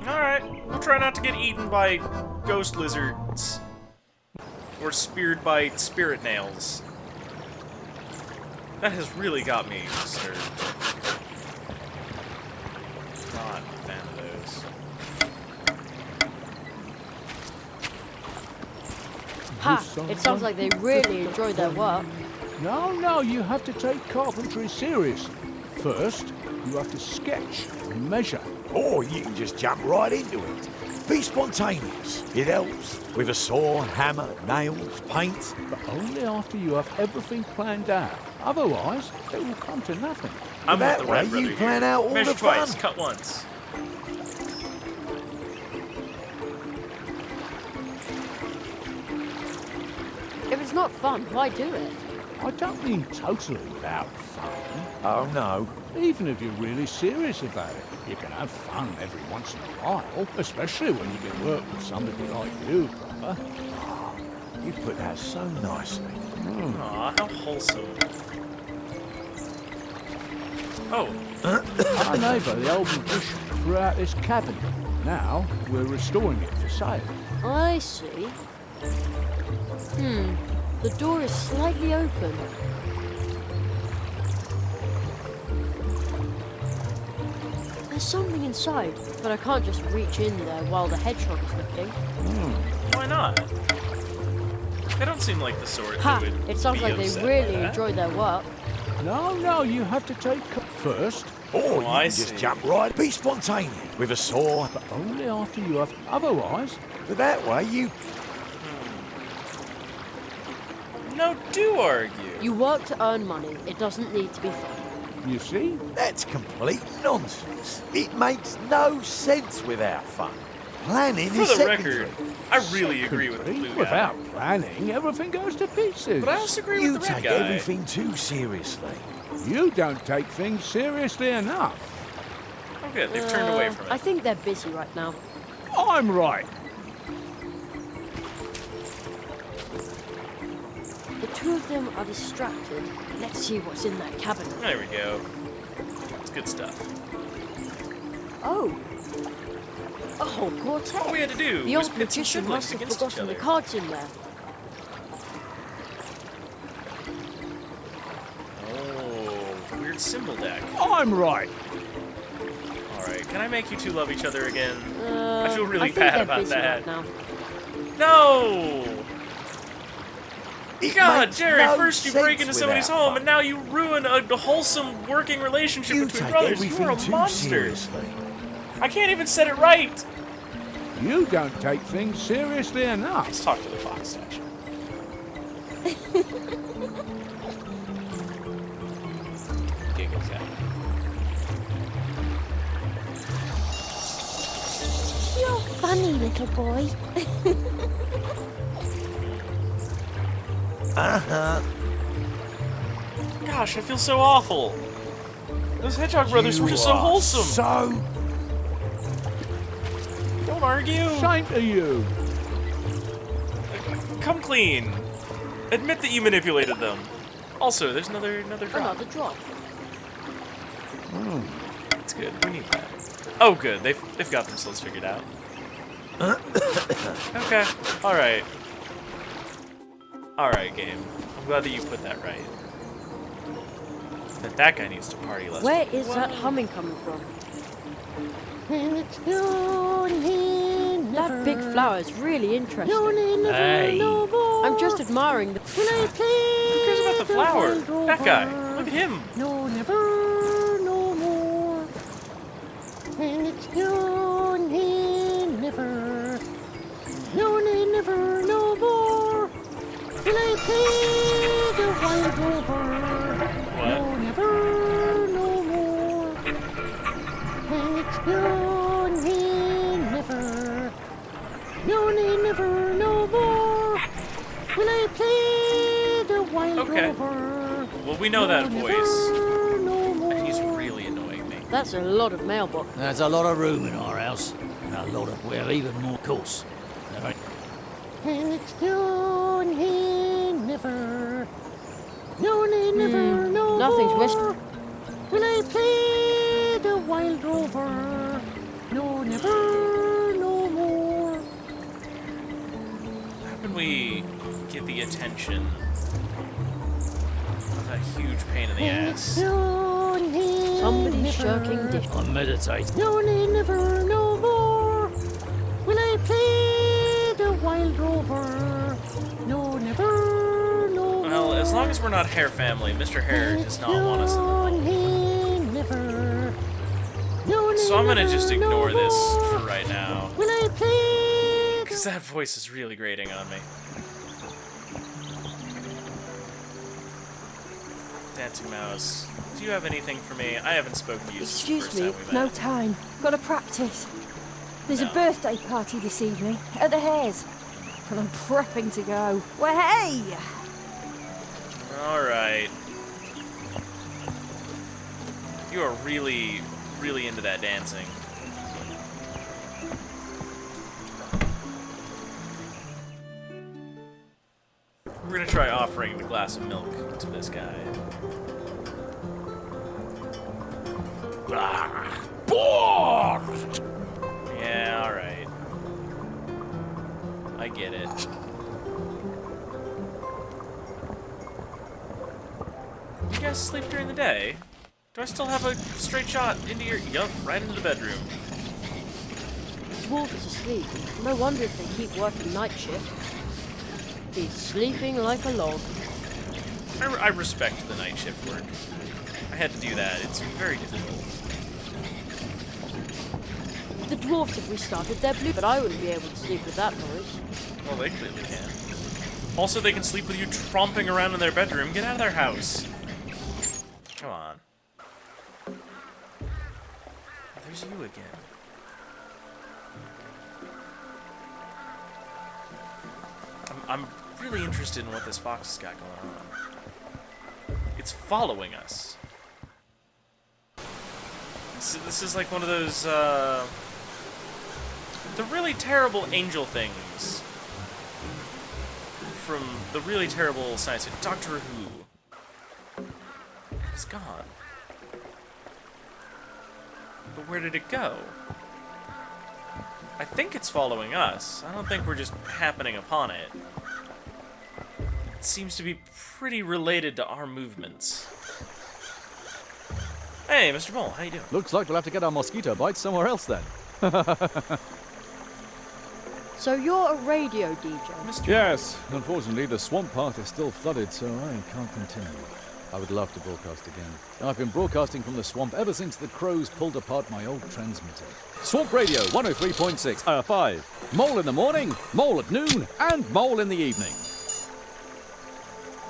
Alright, we'll try not to get eaten by ghost lizards. Or speared by spirit nails. That has really got me disturbed. Not a fan of those. Ha! It sounds like they really enjoy their work. No, you have to take carpentry seriously. First, you have to sketch and measure. Or you can just jump right into it. Be spontaneous. It helps. With a saw, hammer, nails, paint. But only after you have everything planned out. Otherwise, it will come to nothing. I'm That with the way red brother you here. plan out all Measure the twice, fun. cut once. If it's not fun, why do it? I don't mean totally without fun. Oh no. Even if you're really serious about it, you can have fun every once in a while, especially when you can work with somebody like you, brother. You put that so nicely. Aw, how wholesome. Oh, Our neighbour, the old magician, threw out this cabinet. Now, we're restoring it for sale. I see. The door is slightly open. There's something inside, but I can't just reach in there while the hedgehog is looking. why not? They don't seem like the sort Ha! that would It sounds be like they upset by really that. enjoy their work. No, you have to take first, Or you I can just see. jump right. Be spontaneous. With a saw. but only after you have. Otherwise, But that way you... No, do argue. You work to earn money. It doesn't need to be fun. you see, That's complete nonsense. It makes no sense without fun. Planning For is the secondary. record, I really agree with the blue guy. without planning, everything goes to pieces. But I also agree You with the red take guy. everything too seriously. You don't take things seriously enough. Oh good, they've turned away from it. I think they're busy right now. I'm right. The two of them are distracted. Let's see what's in that cabinet. There we go. It's good stuff. Oh. A whole quartet. All we had to do The was old pit some magician siblings must have against each forgotten the other. cards in there. Oh, weird symbol deck. I'm right. Alright, can I make you two love each other again? I feel really think bad they're about busy that. Right now. No! It God, makes Jerry, no first you break into sense somebody's without home, fun. and now you ruin a wholesome working relationship You between take brothers. everything You're a too monster. seriously. I can't even set it right. You don't take things seriously enough. Let's talk to the fox statue. Giggles at me. You're funny, little boy. Uh-huh. Gosh, I feel so awful. Those Hedgehog brothers were You so are wholesome. So... Don't argue. Shame to you. Come clean. Admit that you manipulated them. Also, there's another drop. Another drop. That's good. We need that. Oh, good. They've got themselves figured out. Okay. All right. All right, game. I'm glad that you put that right. That guy needs to party less. Where is that humming coming from? That big flower is really interesting. Hey. I'm just admiring the... Who cares about the flower? That guy. Look at him. No, never, no more. And it's no, never. No, never, no more. Will I play the wild rover? What? No, never, no more. And it's no, never. No, never, no more. Will I play the wild Okay. rover? Well, we know that voice. No more. And he's really annoying me. That's a lot of mailbox. There's a lot of room in our house, and a lot of, well, even more course. There ain't And it's no, never. No, never, no Nothing's more. whispering. Will I play the wild rover? No, never, no more. How can we get the attention of that huge pain in the ass? No, Somebody's shirking dish. I meditate. No, never, no more. Will I play the wild rover? No, never, no more. Well, as long as we're not Hare family, Mr. Hare does not want us in the home. So I'm gonna just ignore this for right now. Will I play? Because that voice is really grating on me. Dancing Mouse, do you have anything for me? I haven't spoken to you since the Excuse first me, time we no met. time. Got to practice. There's No. a birthday party this evening at the Hares, and I'm prepping to go. Well, hey! Alright. You are really, really into that dancing. We're gonna try offering the glass of milk to this guy. Bored! Yeah, alright. I get it. You guys sleep during the day? Do I still have a straight shot into your... Yup, right into the bedroom. Wolf is asleep. No wonder if they keep working night shift. He's sleeping like a log. I respect the night shift work. I had to do that. It's very difficult. The dwarves have restarted their blue, but I wouldn't be able to sleep with that noise. Well, they clearly can. Also, they can sleep with you tromping around in their bedroom. Get out of their house. Come on. There's you again. I'm really interested in what this fox has got going on. It's following us. This is like one of those, the really terrible angel things from the really terrible science fiction. Doctor Who. It's gone. But where did it go? I think it's following us. I don't think we're just happening upon it. It seems to be pretty related to our movements. Hey, Mr. Mole, how you doing? Looks like we'll have to get our mosquito bites somewhere else then. So you're a radio DJ? Mr. Yes, unfortunately the swamp path is still flooded, so I can't continue. I would love to broadcast again. I've been broadcasting from the swamp ever since the crows pulled apart my old transmitter. Swamp Radio 103.6, 5. Mole in the morning, mole at noon, and mole in the evening.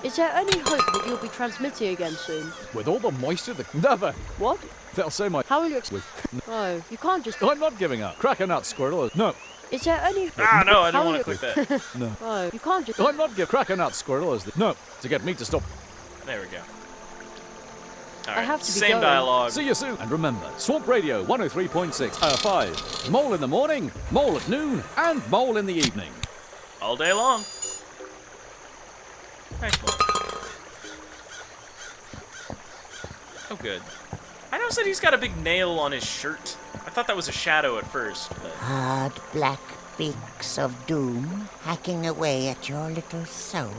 Is there any hope that you'll be transmitting again soon? With all the moisture that... Never! What? They'll say my... How will you... With... Oh, you can't just... I'm not giving up. Crack a nut, squirrel. No. Is there any... Ah, no, I How didn't want to will click you- that. No. Oh, you can't just... I'm not giving... Crack a nut, squirrel. As the... No. To get me to stop... There we go. I Alright, have to be same going. dialogue. See you soon. And remember, Swamp Radio 103.6, 5. Mole in the morning, mole at noon, and mole in the evening. All day long. Thanks, Mole. Oh, good. I noticed that he's got a big nail on his shirt. I thought that was a shadow at first, but... Hard black beaks of doom hacking away at your little soul.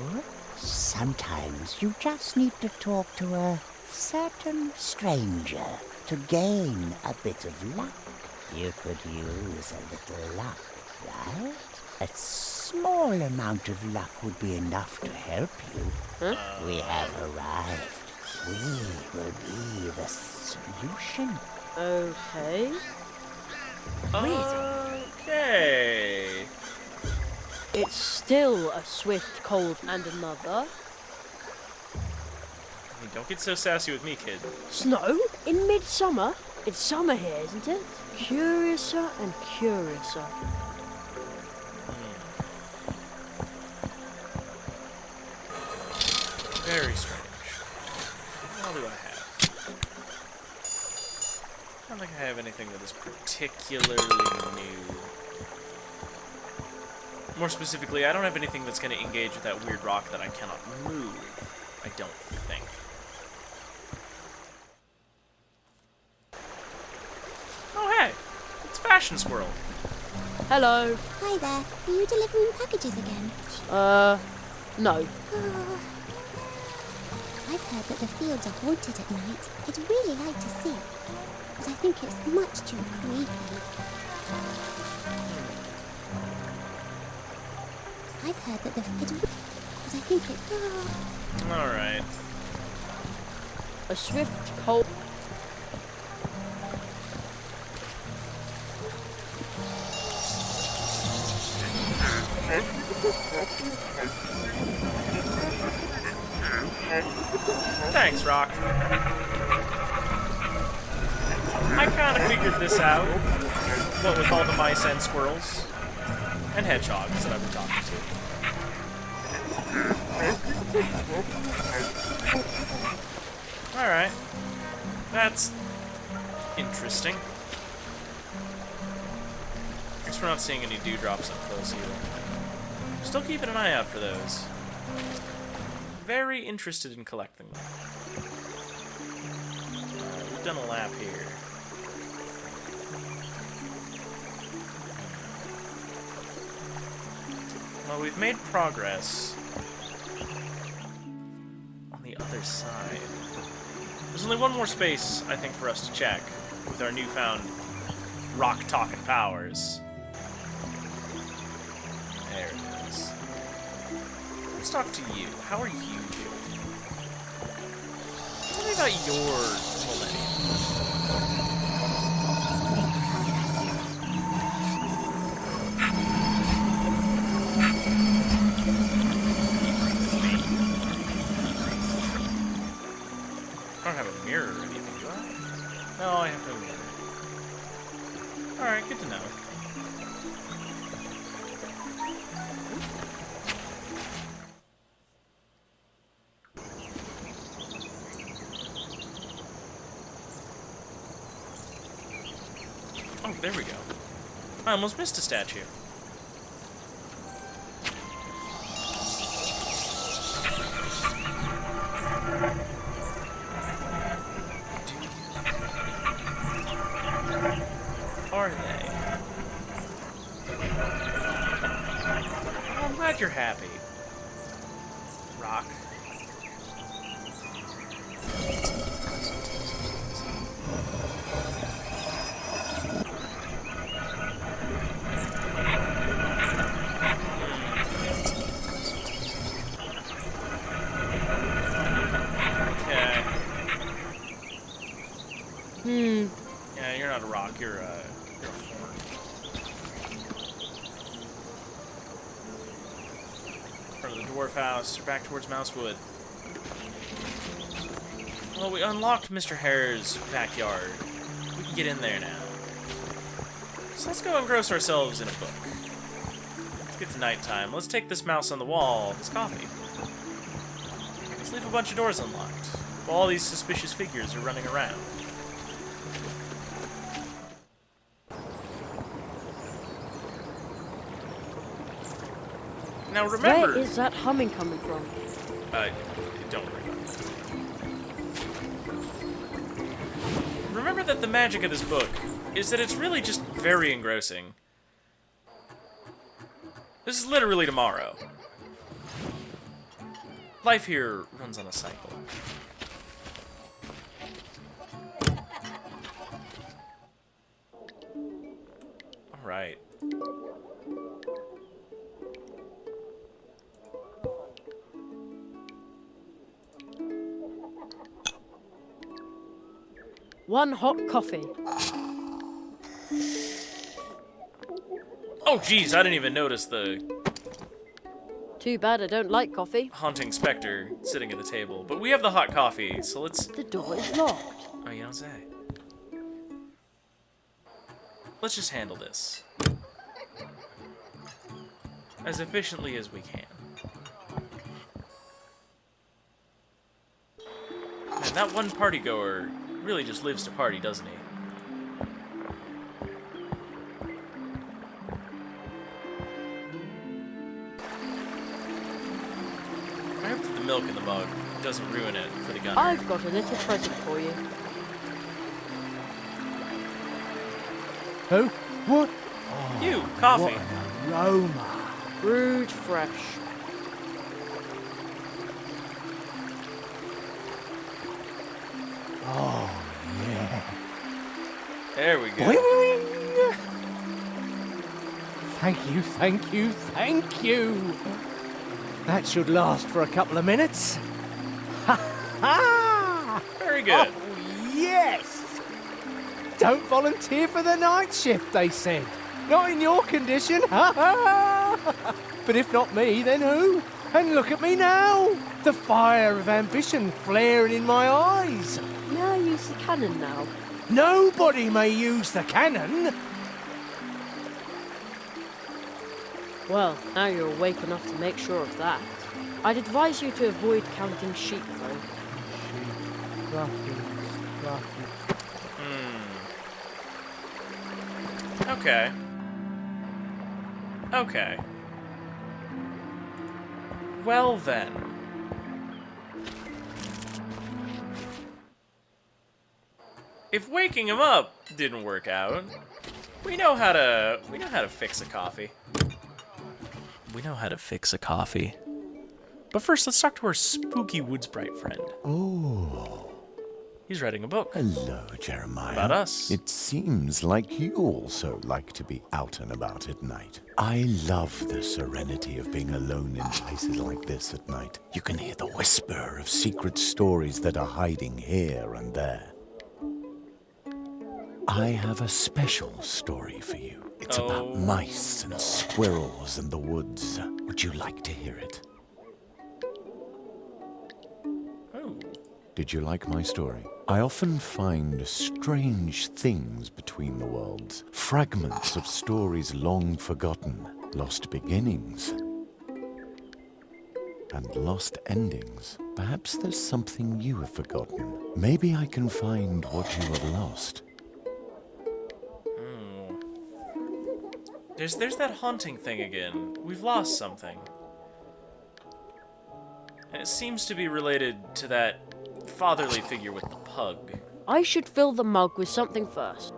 Sometimes you just need to talk to a certain stranger to gain a bit of luck. You could use a little luck, right? A small amount of luck would be enough to help you. Huh? We have arrived. We will be the solution. Okay. Okay. It's still a swift, cold, and another. I mean, don't get so sassy with me, kid. Snow? In midsummer? It's summer here, isn't it? Curiouser and curiouser. Very strange. What do I have? I don't think I have anything that is particularly new. More specifically, I don't have anything that's going to engage with that weird rock that I cannot move. I don't think. Oh, hey! It's Fashion Squirrel. Hello. Hi there. Are you delivering packages again? No. Oh. I've heard that the fields are haunted at night. I'd really like to see, but I think it's much too creepy. I've heard that but I think it... Oh. Alright. A swift, cold... Thanks, Rock. I kind of figured this out. What with all the mice and squirrels and hedgehogs that I've been talking to. Alright. That's interesting. Guess we're not seeing any dewdrops up close either. Still keeping an eye out for those. Very interested in collecting them. We've done a lap here. Well, we've made progress on the other side. There's only one more space, I think, for us to check with our newfound rock-talking powers. There it is. Let's talk to you. How are you doing? Tell me about your millennium. I don't have a mirror or anything, do I? No, I have no mirror. Alright, good to know. Oh, there we go. I almost missed a statue. Are they? Oh, I'm glad you're happy. Rock. Yeah, you're not a rock, you're a horn. From the dwarf house, or back towards Mousewood. Well, we unlocked Mr. Hare's backyard. We can get in there now. So let's go engross ourselves in a book. Let's get to nighttime. Let's take this mouse on the wall, this coffee. Let's leave a bunch of doors unlocked, while all these suspicious figures are running around. Now remember... Where is that humming coming from? Don't worry about that the magic of this book is that it's really just very engrossing. This is literally tomorrow. Life here runs on a cycle. Alright. One hot coffee. Oh, geez, I didn't even notice the Too bad I don't like coffee. haunting specter sitting at the table. But we have the hot coffee, so let's... The door is locked. Oh, you don't say. Let's just handle this as efficiently as we can. Man, that one party goer really just lives to party, doesn't he? I hope that the milk in the mug doesn't ruin it for the gunner. I've got a little present for you. Who? What? You, coffee. What an aroma. Brewed fresh. Oh, yeah. There we go. Boing. Thank you, thank you, thank you. That should last for a couple of minutes. Ha ha! Very good. Oh, yes! Don't volunteer for the night shift, they said. Not in your condition. Ha ha! But if not me, then who? And look at me now. The fire of ambition flaring in my eyes. May I use the cannon now? Nobody may use the cannon. Well, now you're awake enough to make sure of that. I'd advise you to avoid counting sheep, though. Okay. Okay. Well then. If waking him up didn't work out, we know how to fix a coffee. We know how to fix a coffee. But first, let's talk to our spooky wood sprite friend. Oh. He's writing a book. Hello, Jeremiah. About us. It seems like you also like to be out and about at night. I love the serenity of being alone in places like this at night. You can hear the whisper of secret stories that are hiding here and there. I have a special story for you. It's about mice and squirrels in the woods. Would you like to hear it? Did you like my story? I often find strange things between the worlds. Fragments of stories long forgotten. Lost beginnings. And lost endings. Perhaps there's something you have forgotten. Maybe I can find what you have lost. There's that haunting thing again. We've lost something. And it seems to be related to that fatherly figure with the pug. I should fill the mug with something first.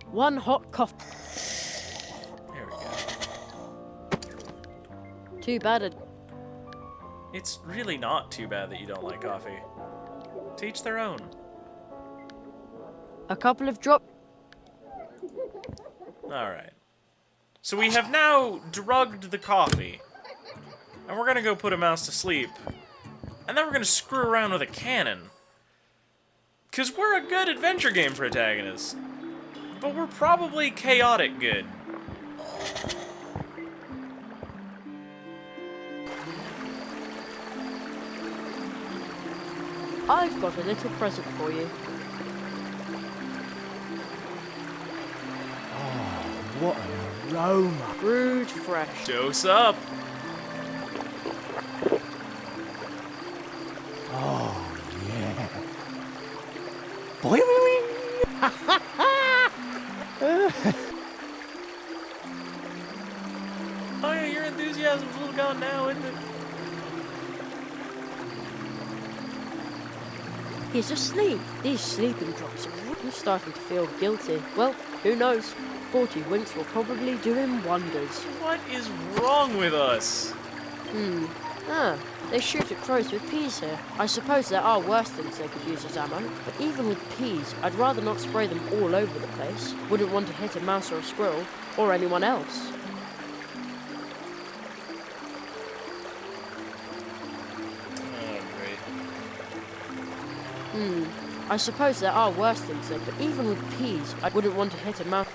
One hot coffee. There we go. Too bad It's really not too bad that you don't like coffee. To each their own. A couple of drop. Alright. So we have now drugged the coffee. And we're gonna go put a mouse to sleep. And then we're gonna screw around with a cannon. 'Cause we're a good adventure game protagonist. But we're probably chaotic good. I've got a little present for you. What an aroma. Brewed fresh. Dose up. Oh, yeah. Boing! Oh yeah, your enthusiasm's a little gone now, isn't it? He's asleep. These sleeping drops are... I'm starting to feel guilty. Well, who knows? 40 winks will probably do him wonders. What is wrong with us? They shoot at crows with peas here. I suppose there are worse things they could use as ammo, but even with peas, I'd rather not spray them all over the place. Wouldn't want to hit a mouse or a squirrel, or anyone else. I suppose there are worse things there, but even with peas, I wouldn't want to hit a mouse.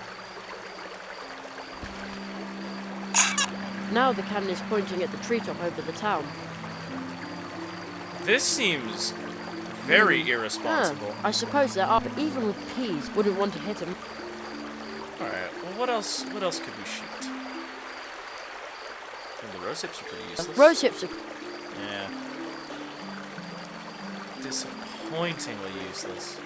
Now the cannon is pointing at the treetop over the town. This seems very irresponsible. I suppose there are, but even with peas, wouldn't want to hit him. Alright, well what else could we shoot? Well, the rose hips are pretty useless. Rose hips are... Yeah. Disappointingly useless.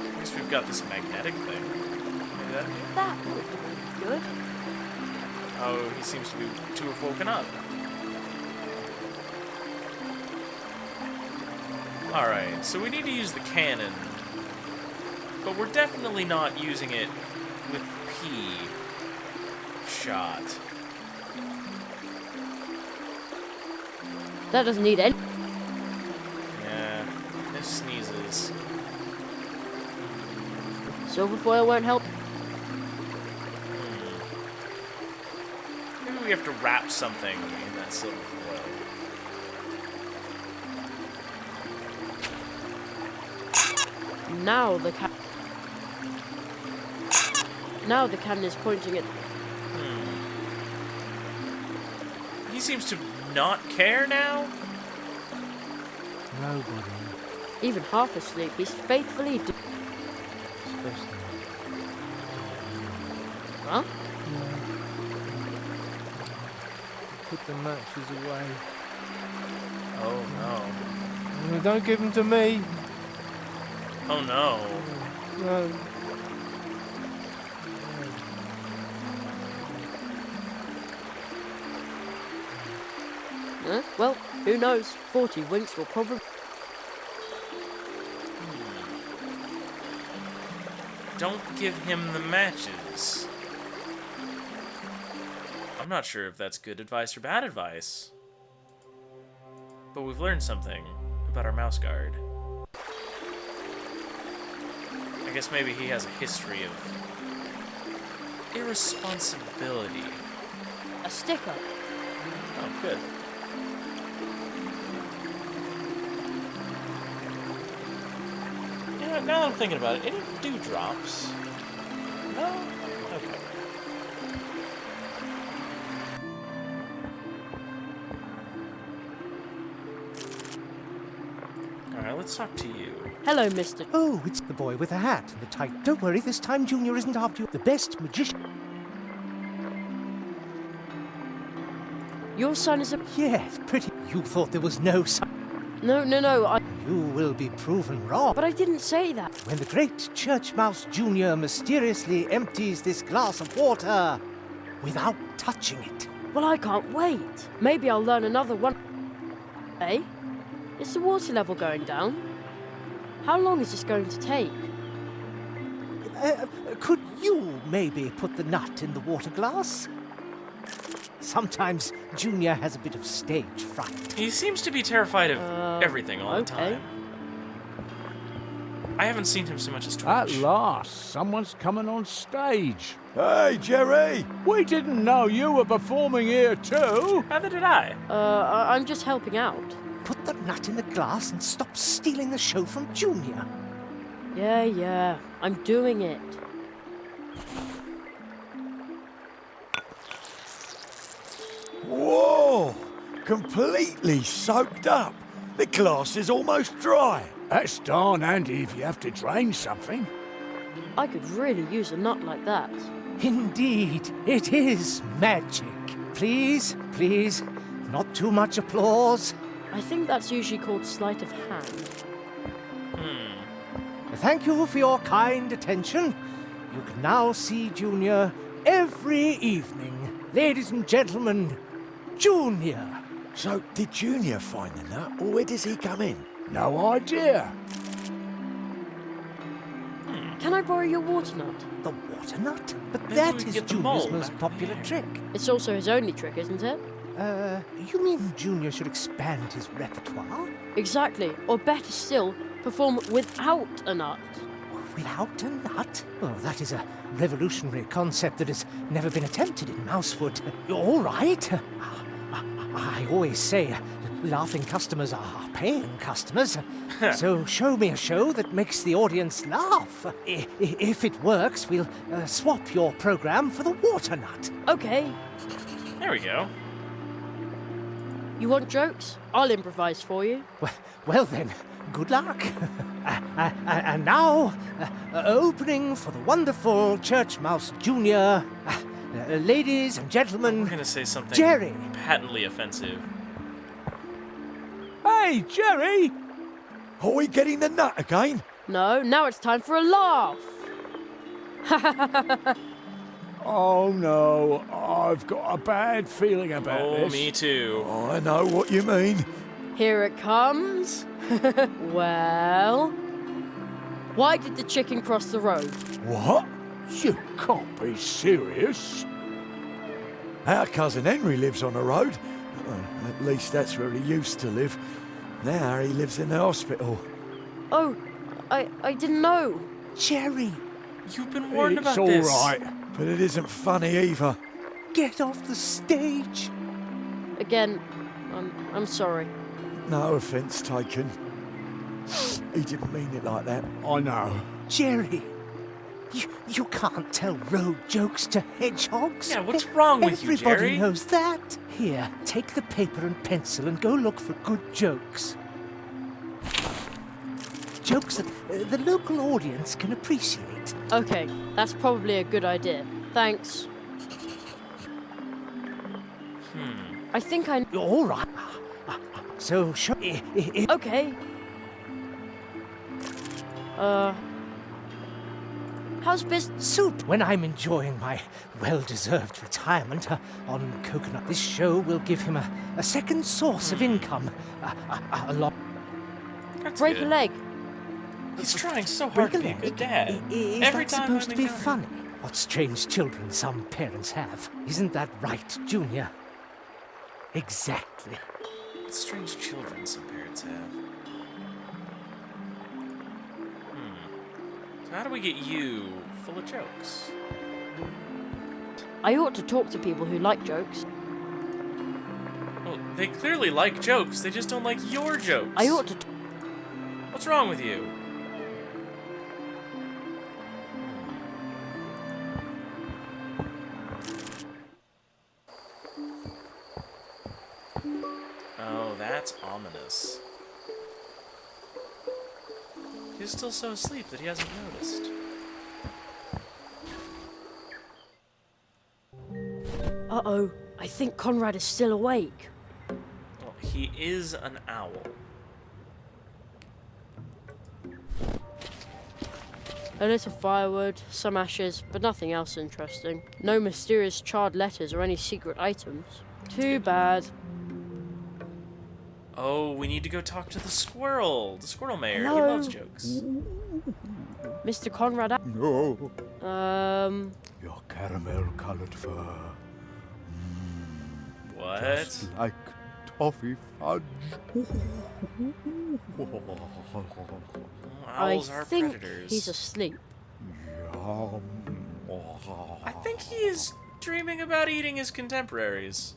At least we've got this magnetic thing. Maybe that would be good. Oh, he seems to have woken up. Alright, so we need to use the cannon. But we're definitely not using it with pea shot. That doesn't need any... Yeah, this sneezes. Silver foil won't help. Maybe we have to wrap something in that silver foil. Now the cannon is pointing at... He seems to not care now? Nobody. Even half asleep, he's faithfully... Huh? Put the matches away. Oh no. Don't give them to me. Oh no. No. Well, who knows? 40 winks will probably... Don't give him the matches. I'm not sure if that's good advice or bad advice. But we've learned something about our mouse guard. I guess maybe he has a history of irresponsibility. A sticker. Oh, good. Yeah, now that I'm thinking about it, any dewdrops? No? Okay. Alright, let's talk to you. Hello, Mr. Oh, it's the boy with the hat and the tight... Don't worry, this time Junior isn't after you. The best magician... Your son is a... Yes, pretty... You thought there was no son... No, I... You will be proven wrong. But I didn't say that. When the great Church Mouse Junior mysteriously empties this glass of water without touching it. Well, I can't wait. Maybe I'll learn another one. Eh? Is the water level going down? How long is this going to take? Could you maybe put the nut in the water glass? Sometimes Junior has a bit of stage fright. He seems to be terrified of everything all the time. I haven't seen him so much as twice. At last, someone's coming on stage. Hey, Jerry! We didn't know you were performing here too. Neither did I. I'm just helping out. Put the nut in the glass and stop stealing the show from Junior. Yeah, I'm doing it. Whoa! Completely soaked up. The glass is almost dry. That's darn handy if you have to drain something. I could really use a nut like that. Indeed, it is magic. Please, not too much applause. I think that's usually called sleight of hand. Thank you for your kind attention. You can now see Junior every evening. Ladies and gentlemen, Junior. So, did Junior find the nut, or where does he come in? No idea. Can I borrow your water nut? The water nut? But Maybe we that can is get the Junior's mole most back popular there. trick. It's also his only trick, isn't it? You mean Junior should expand his repertoire? Exactly. Or better still, perform without a nut. Without a nut? Oh, that is a revolutionary concept that has never been attempted in Mousewood. All right. I always say laughing customers are paying customers. So show me a show that makes the audience laugh. If it works, we'll swap your program for the water nut. Okay. There we go. You want jokes? I'll improvise for you. Well then, good luck. And now, opening for the wonderful Church Mouse Jr. Ladies and gentlemen, We're gonna say something Jerry. patently offensive. Hey, Jerry! Are we getting the nut again? No, now it's time for a laugh. Oh no, I've got a bad feeling about Oh, this. me too. I know what you mean. Here it comes. Well, why did the chicken cross the road? What? You can't be serious. Our cousin Henry lives on the road. At least that's where he used to live. Now he lives in the hospital. Oh, I didn't know. Jerry, You've been warned It's about all this. right. But it isn't funny either. get off the stage. Again, I'm sorry. No offence taken. He didn't mean it like that. I know. Jerry, you can't tell road jokes to hedgehogs. Yeah, what's wrong with you, Everybody Jerry? knows that. Here, take the paper and pencil and go look for good jokes. Jokes that the local audience can appreciate. Okay, that's probably a good idea. Thanks. I think I... All right. So, Okay. How's business? Soup. When I'm enjoying my well-deserved retirement on Coconut, this show will give him a second source of income. A lot. That's Break good. a leg. He's trying so hard to be a good dad. Is Every that time supposed I'm to be encountered- funny? What strange children some parents have. Isn't that right, Junior? Exactly. What strange children some parents have. So how do we get you full of jokes? I ought to talk to people who like jokes. Well, they clearly like jokes. They just don't like your jokes. I ought to... What's wrong with you? Oh, that's ominous. He's still so asleep that he hasn't noticed. Uh-oh. I think Conrad is still awake. Well, he is an owl. A little firewood, some ashes, but nothing else interesting. No mysterious charred letters or any secret items. Too bad. Oh, we need to go talk to the squirrel mayor. He Hello? loves jokes. Mr. Conrad... No. Your caramel-coloured fur. What? Just like toffee fudge. Owls I are think predators. he's asleep. I think he is dreaming about eating his contemporaries.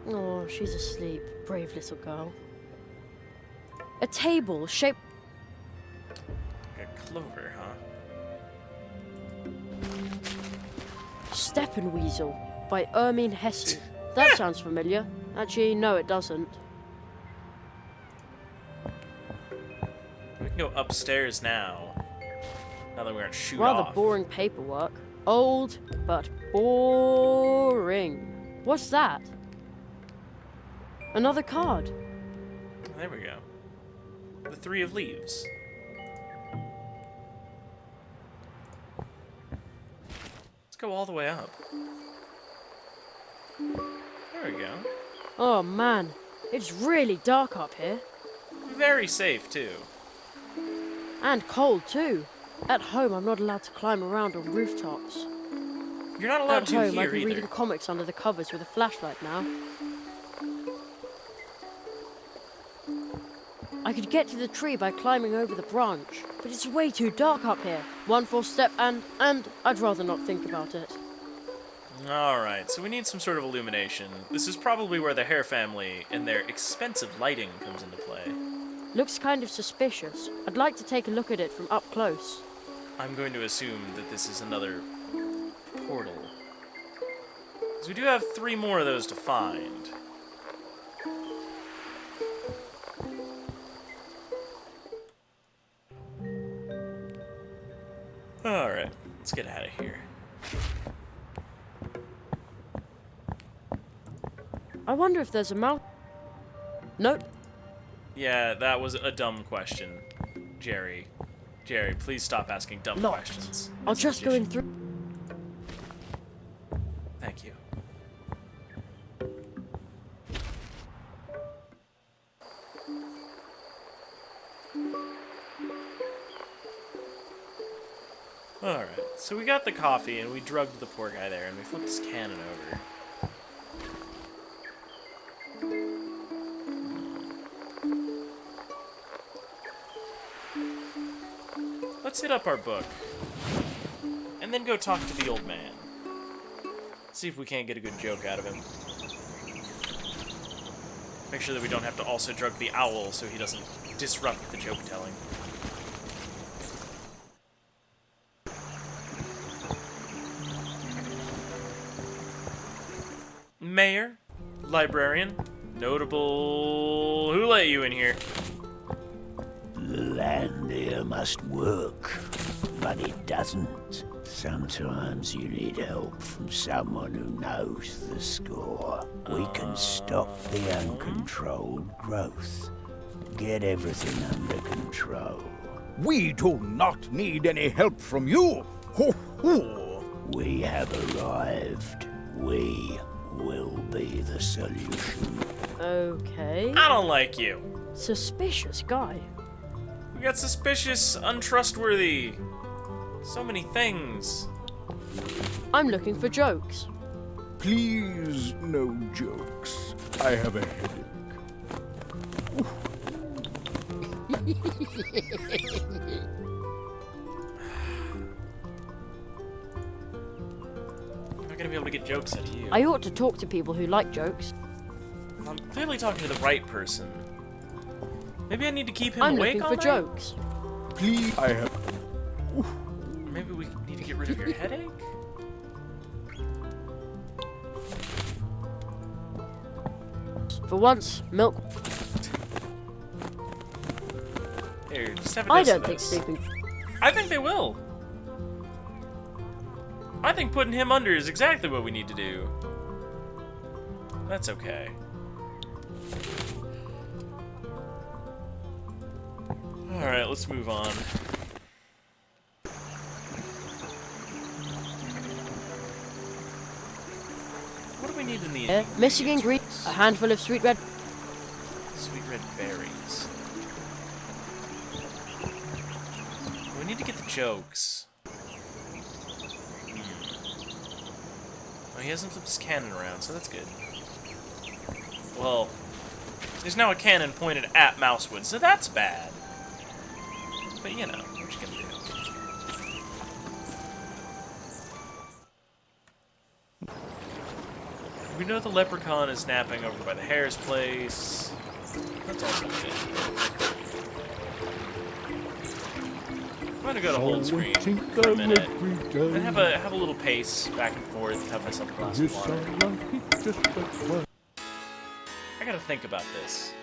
Oh, she's asleep. Brave little girl. A table shaped... Like a clover, huh? Steppenweasel by Ermine Hesse. That sounds familiar. Actually, no, it doesn't. We can go upstairs now. Now that we're gonna shoot Rather off. boring paperwork. Old, but boring. What's that? Another card. There we go. The Three of Leaves. Let's go all the way up. There we go. Oh man, it's really dark up here. Very safe, too. And cold too. At home, I'm not allowed to climb around on rooftops. You're not allowed At to home, here I'd be either. reading comics under the covers with a flashlight now. I could get to the tree by climbing over the branch, but it's way too dark up here. One false step and I'd rather not think about it. Alright, so we need some sort of illumination. This is probably where the Hare family and their expensive lighting comes into play. Looks kind of suspicious. I'd like to take a look at it from up close. I'm going to assume that this is another portal. Because we do have 3 more of those to find. Alright, let's get out of here. I wonder if there's a mouth. Nope. Yeah, that was a dumb question, Jerry. Jerry, please stop asking dumb Locked. questions. I'll just go in through. Thank you. Alright, so we got the coffee and we drugged the poor guy there and we flipped his cannon over. Let's hit up our book. And then go talk to the old man. See if we can't get a good joke out of him. Make sure that we don't have to also drug the owl so he doesn't disrupt the joke telling. Mayor, librarian, notable... Who let you in here? The land here must work, but it doesn't. Sometimes you need help from someone who knows the score. We can stop the uncontrolled growth. Get everything under control. We do not need any help from you. Ho, ho. We have arrived. We will be the solution. Okay. I don't like you. Suspicious guy. We got suspicious, untrustworthy. So many things. I'm looking for jokes. Please, no jokes. I have a headache. I'm not gonna be able to get jokes out of you. I ought to talk to people who like jokes. I'm clearly talking to the right person. Maybe I need to keep him I'm awake looking all for night? jokes. Please, I have... Maybe we need to get rid of your headache? For once, milk. Here, just have a I dose don't of think this. sleeping. I think they will. I think putting him under is exactly what we need to do. That's okay. Alright, let's move on. What do we need in the Missing ingredients. A handful of sweet red. sweet red berries? We need to get the jokes. Well, he hasn't flipped his cannon around, so that's good. Well, there's now a cannon pointed at Mousewood, so that's bad. But you know, what you gonna do? We know the leprechaun is napping over by the hare's place. That's also good. I'm gonna go to hold screen for a minute. And have a little pace back and forth, have myself a glass of water. I gotta think about this.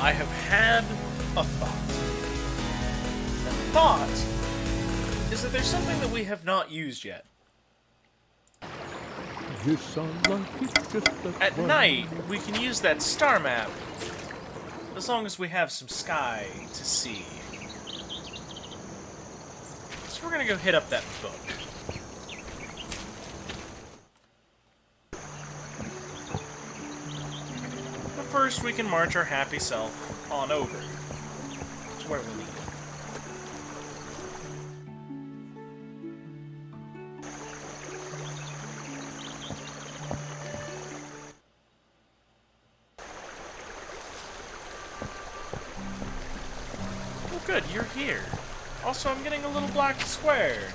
I have had a thought. The thought is that there's something that we have not used yet. At night, we can use that star map as long as we have some sky to see. So we're gonna go hit up that book. But first, we can march our happy self on over to where we need. Good, you're here. Also, I'm getting a little black square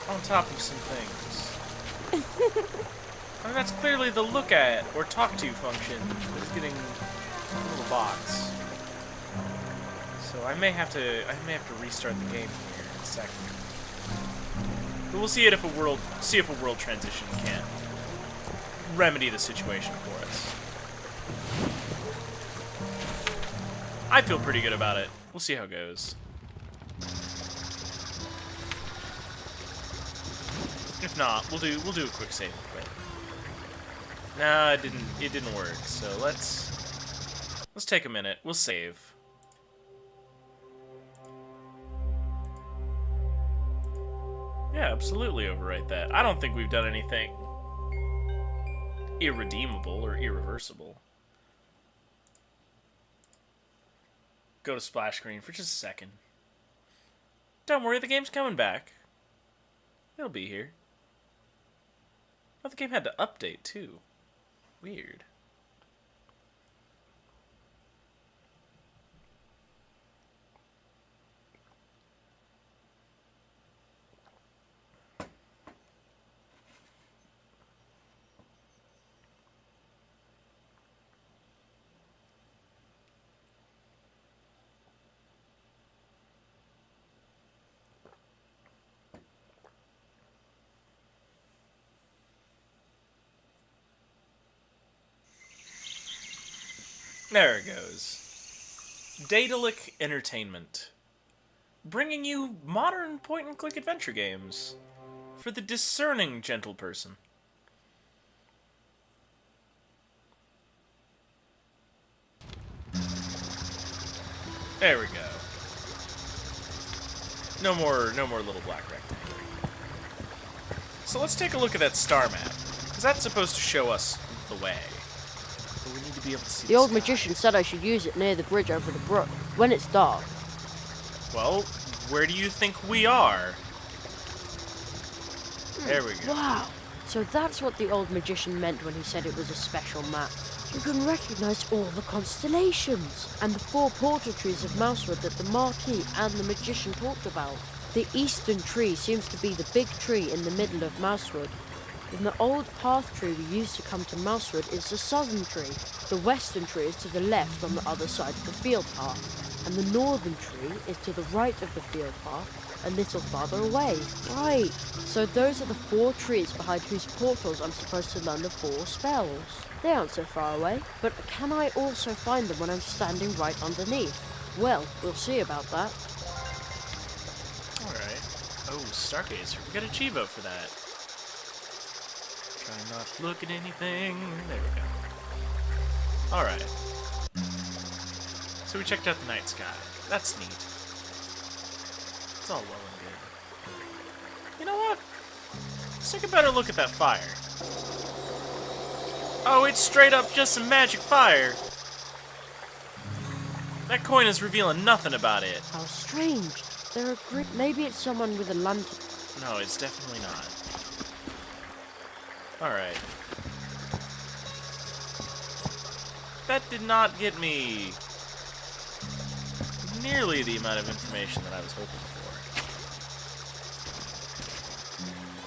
on top of some things. And that's clearly the look at or talk to function that is getting a little box. So I may have to restart the game here in a second. But we'll see if a world transition can remedy the situation for us. I feel pretty good about it. We'll see how it goes. If not, we'll do a quick save quit. Nah, it didn't work. So let's take a minute. We'll save. Yeah, absolutely overwrite that. I don't think we've done anything irredeemable or irreversible. Go to splash screen for just a second. Don't worry, the game's coming back. It'll be here. Oh, the game had to update, too. Weird. There it goes. Daedalic Entertainment. Bringing you modern point-and-click adventure games for the discerning gentle person. There we go. No more little black rectangle. So let's take a look at that star map, because that's supposed to show us the way. But we need to be able to see the old magician said I should use it near the bridge over the brook, when it's dark. Well, where do you think we are? There we go. Wow. So that's what the old magician meant when he said it was a special map. You can recognize all the constellations and the 4 portal trees of Mousewood that the Marquis and the magician talked about. The eastern tree seems to be the big tree in the middle of Mousewood. And the old path tree we used to come to Mousewood is the southern tree. The western tree is to the left on the other side of the field path. And the northern tree is to the right of the field path, a little farther away. Right. So those are the 4 trees behind whose portals I'm supposed to learn the 4 spells. They aren't so far away, but can I also find them when I'm standing right underneath? Well, we'll see about that. Alright. Oh, Stargazer. We got a Chivo for that. Try not to look at anything. There we go. Alright. So we checked out the night sky. That's neat. It's all well and good. You know what? Let's take a better look at that fire. Oh, it's straight up just some magic fire. That coin is revealing nothing about it. How strange. There are maybe it's someone with a lantern. No, it's definitely not. Alright. That did not get me nearly the amount of information that I was hoping for.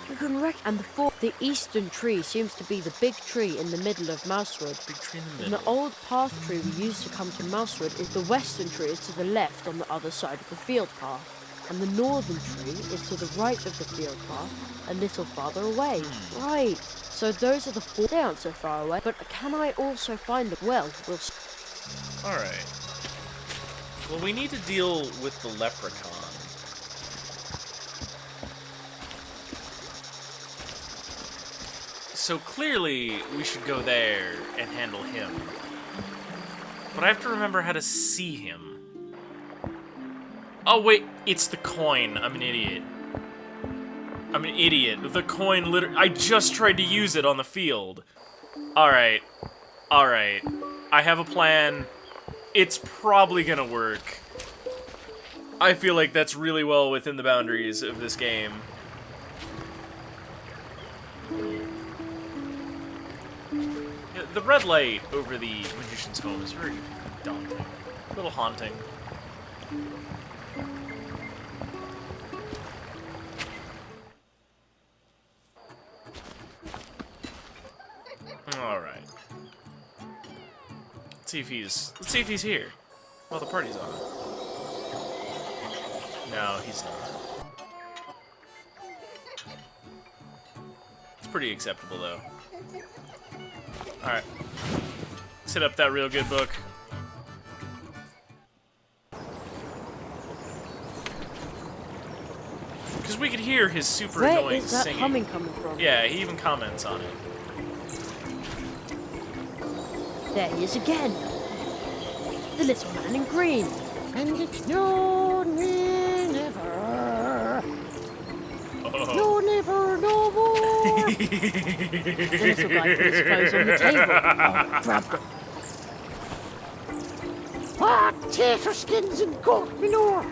You can and the eastern tree seems to be the big tree in the middle of Mousewood. Big tree in the And middle. the old path tree we used to come to Mousewood is the western tree is to the left on the other side of the field path. and the northern tree is to the right of the field path, a little farther away. Right. So those are the 4. They aren't so far away, but can I also find them? Well, we'll Alright. Well, we need to deal with the leprechaun. So clearly, we should go there and handle him. But I have to remember how to see him. Oh wait, it's the coin. I'm an idiot. I'm an idiot. The coin literally... I just tried to use it on the field. Alright. Alright. I have a plan. It's probably gonna work. I feel like that's really well within the boundaries of this game. The red light over the magician's home is very daunting. A little haunting. Alright. Let's see if he's here. Well, the party's on. No, he's not. It's pretty acceptable though. Alright. Set up that real good book. Because we could hear his super annoying Where is that singing. humming coming from? Yeah, he even comments on it. There he is again. The little man in green. And it's no, never. Oh. No, never, no more. The little guy put his clothes on the table. Oh, grab them. Ah, tater skins and goat manure.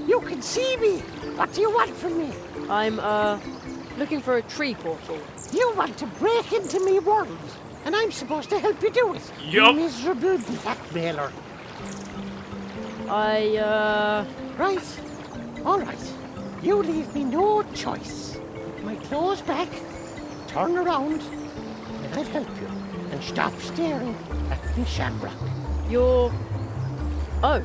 You can see me. What do you want from me? I'm, looking for a tree portal. You want to break into me world, and I'm supposed to help you do it. Yup. Miserable blackmailer. Right. All right. You leave me no choice. Put my clothes back, turn around, and I'll help you. And stop staring at me shamrock. You're... Oh.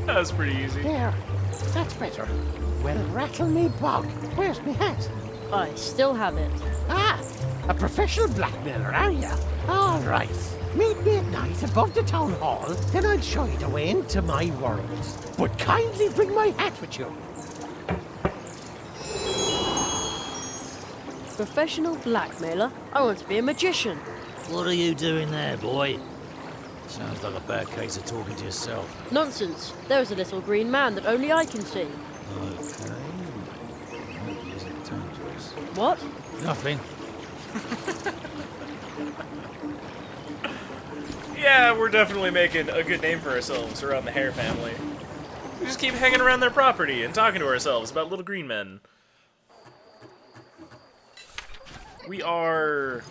That was pretty easy. There. That's better. Well, rattle me bog. Where's me hat? I still have it. Ah, a professional blackmailer, are ya? All right. Meet me at night above the town hall, then I'll show you the way into my world. But kindly bring my hat with you. Professional blackmailer? I want to be a magician. What are you doing there, boy? Sounds like a bad case of talking to yourself. Nonsense. There is a little green man that only I can see. Okay. Hope he isn't dangerous. What? Nothing. Yeah, we're definitely making a good name for ourselves around the Hare family. We just keep hanging around their property and talking to ourselves about little green men. We are...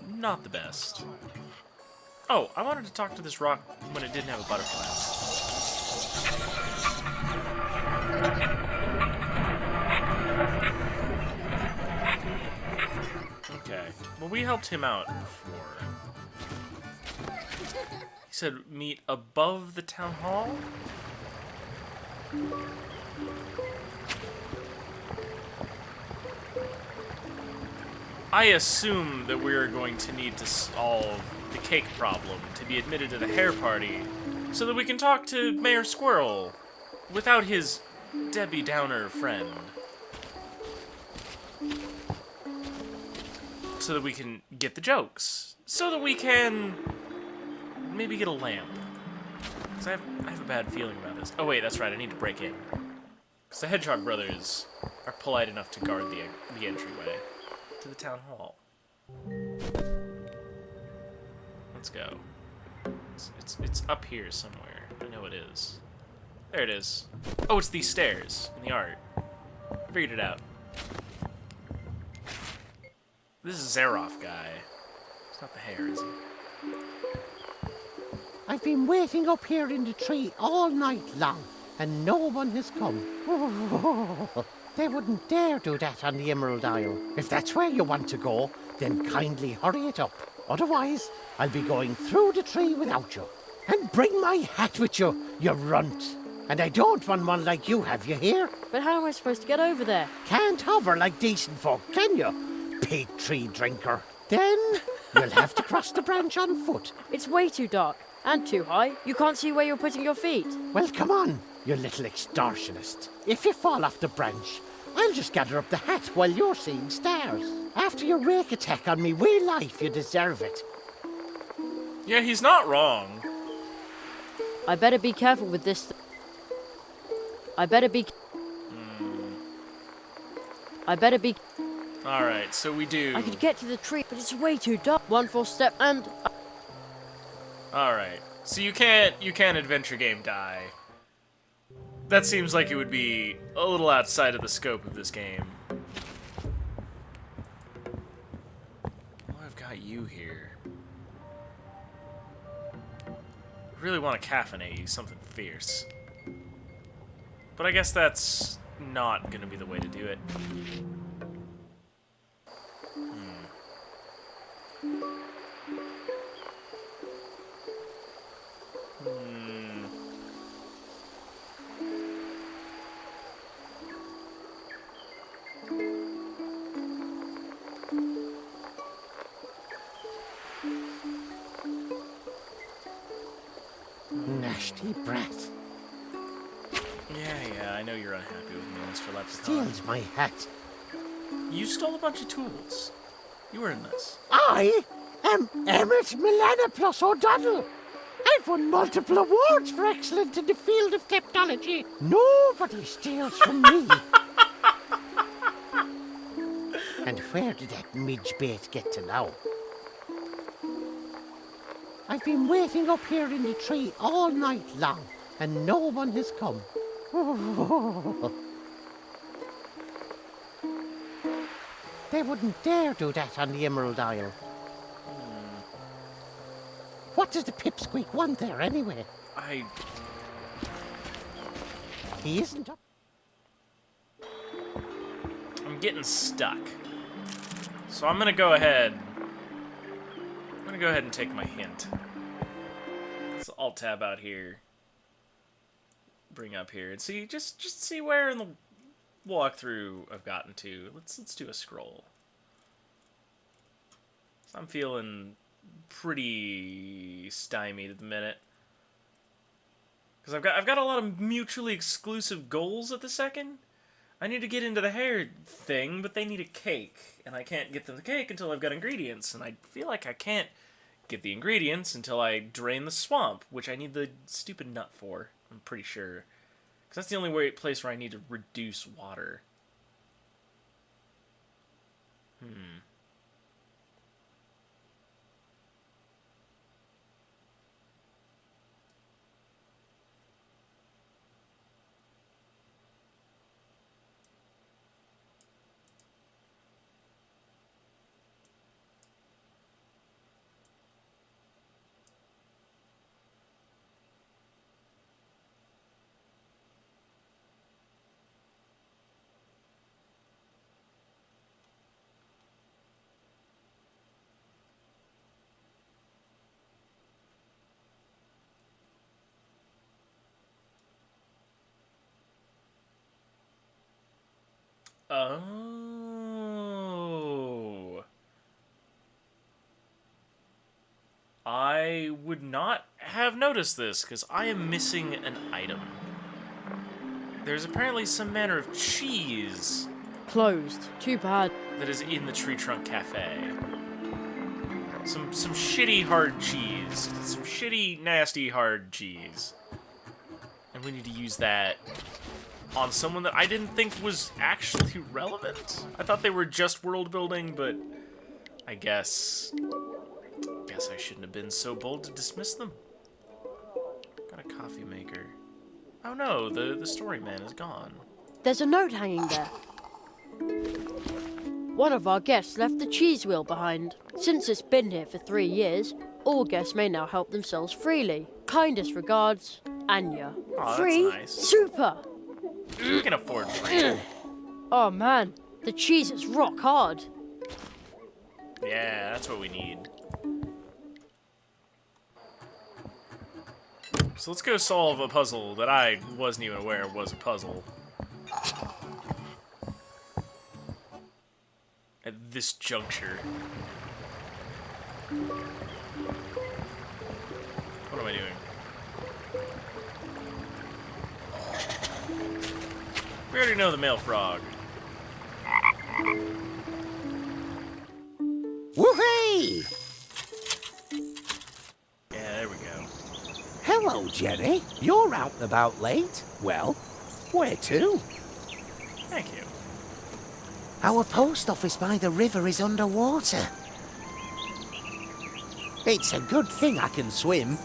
not the best. Oh, I wanted to talk to this rock when it didn't have a butterfly. Okay. Well, we helped him out before. He said meet above the town hall? I assume that we're going to need to solve the cake problem to be admitted to the Hare Party so that we can talk to Mayor Squirrel without his Debbie Downer friend. So that we can get the jokes. So that we can maybe get a lamp. Because I have a bad feeling about this. Oh wait, that's right, I need to break in. Because the Hedgehog brothers are polite enough to guard the entryway to the town hall. Let's go. It's up here somewhere. I know it is. There it is. Oh, it's these stairs in the art. I figured it out. This is Zaroff guy. It's not the Hare, is he? I've been waiting up here in the tree all night long, and no one has come. They wouldn't dare do that on the Emerald Isle. If that's where you want to go, Then kindly hurry it up. Otherwise, I'll be going through the tree without you. And bring my hat with you, you runt. And I don't want one like you have, you hear? But how am I supposed to get over there? Can't hover like decent folk, can you? Pig tree drinker. Then you'll have to cross the branch on foot. It's way too dark and too high. You can't see where you're putting your feet. Well, come on, you little extortionist. If you fall off the branch, I'll just gather up the hat while you're seeing stars. After your rake attack on me wee life, you deserve it. Yeah, he's not wrong. I better be careful with this. I better be. Alright, so we do. I could get to the tree, but it's way too dark. One false step and. Alright, so you can't adventure game die. That seems like it would be a little outside of the scope of this game. Oh, I've got you here. I really want to caffeinate you, something fierce. But I guess that's not gonna be the way to do it. Nasty brat. Yeah, I know you're unhappy with me, Mr. Leprechaun. Steals my hat. You stole a bunch of tools. You were in this. I am Emmett Melanoplus O'Donnell. I've won multiple awards for excellence in the field of technology. Nobody steals from me. And where did that midge bait get to now? I've been waiting up here in the tree all night long, and no one has come. They wouldn't dare do that on the Emerald Isle. What does the pipsqueak want there, anyway? He isn't up. I'm getting stuck. So I'm gonna go ahead. And take my hint. Let's alt-tab out here. Bring up here and see, just see where in the walkthrough I've gotten to. Let's do a scroll. So I'm feeling pretty stymied at the minute. Because I've got a lot of mutually exclusive goals at the second. I need to get into the hair thing, but they need a cake. And I can't get them the cake until I've got ingredients. And I feel like I can't get the ingredients until I drain the swamp, which I need the stupid nut for, I'm pretty sure. Because that's the only place where I need to reduce water. Oh. I would not have noticed this, because I am missing an item. There's apparently some manner of cheese. Closed. Too bad. That is in the Tree Trunk Cafe. Some shitty hard cheese. Some shitty, nasty hard cheese. And we need to use that on someone that I didn't think was actually relevant. I thought they were just world building, but I guess I shouldn't have been so bold to dismiss them. Got a coffee maker. Oh no, the story man is gone. There's a note hanging there. One of our guests left the cheese wheel behind. Since it's been here for 3 years, all guests may now help themselves freely. Kindest regards, Anya. Oh, Free? that's nice. Super! We can afford free. Oh man, the cheese is rock hard. Yeah, that's what we need. So let's go solve a puzzle that I wasn't even aware was a puzzle. At this juncture. What am I doing? We already know the male frog. Woohoo! Yeah, there we go. Hello, Jerry. You're out and about late. Well, where to? Thank you. Our post office by the river is underwater. It's a good thing I can swim.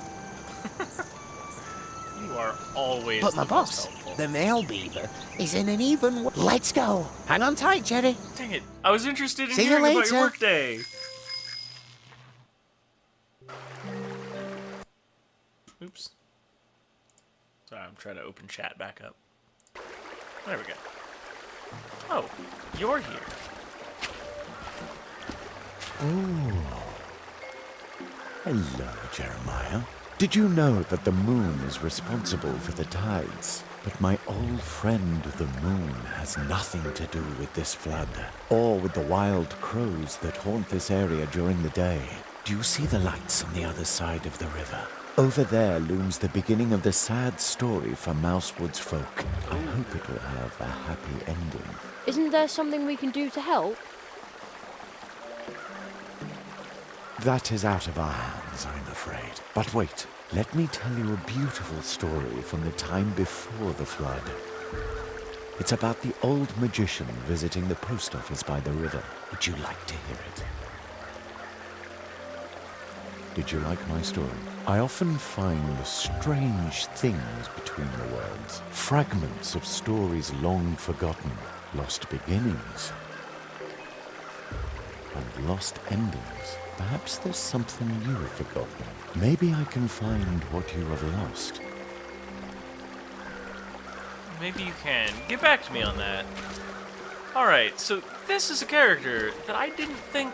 You are always But the my most boss, helpful. the male beaver, is in an even... Let's go. Hang on tight, Jerry. Dang it. I was interested in See you hearing about later. your workday. Oops. Sorry, I'm trying to open chat back up. There we go. Oh, you're here. Oh. Hello, Jeremiah. Did you know that the moon is responsible for the tides? But my old friend the moon has nothing to do with this flood, or with the wild crows that haunt this area during the day. Do you see the lights on the other side of the river? Over there looms the beginning of the sad story for Mousewood's folk. I hope it will have a happy ending. Isn't there something we can do to help? That is out of our hands, I'm afraid. But wait, let me tell you a beautiful story from the time before the flood. It's about the old magician visiting the post office by the river. Would you like to hear it? Did you like my story? I often find strange things between the worlds. Fragments of stories long forgotten. Lost beginnings. And lost endings. Perhaps there's something you have forgotten. Maybe I can find what you have lost. Maybe you can. Get back to me on that. Alright, so this is a character that I didn't think...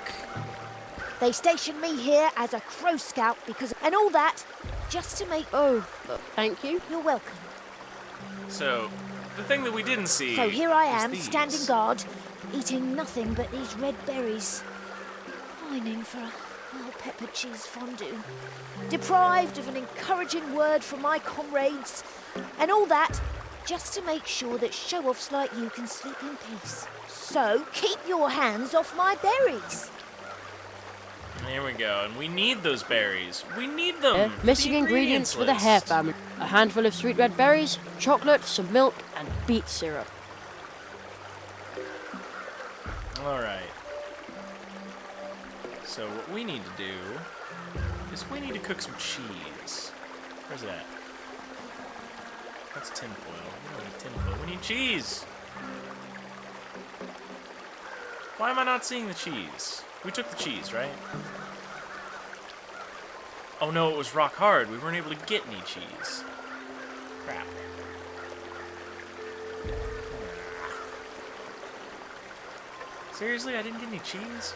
They stationed me here as a crow scout because... And all that, just to make... Oh, thank you. You're welcome. So, the thing that we didn't see... So here I is am, these. standing guard, eating nothing but these red berries. Pining for a pepper cheese fondue. Deprived of an encouraging word from my comrades. And all that, just to make sure that show-offs like you can sleep in peace. So, keep your hands off my berries. Here we go, and we need those berries. We need them. for Missing the ingredients for the list. hair family. A handful of sweet red berries, chocolate, some milk, and beet syrup. Alright. So what we need to do is we need to cook some cheese. Where's that? That's tinfoil. We don't need tinfoil. We need cheese! Why am I not seeing the cheese? We took the cheese, right? Oh no, it was rock hard. We weren't able to get any cheese. Crap. Seriously, I didn't get any cheese?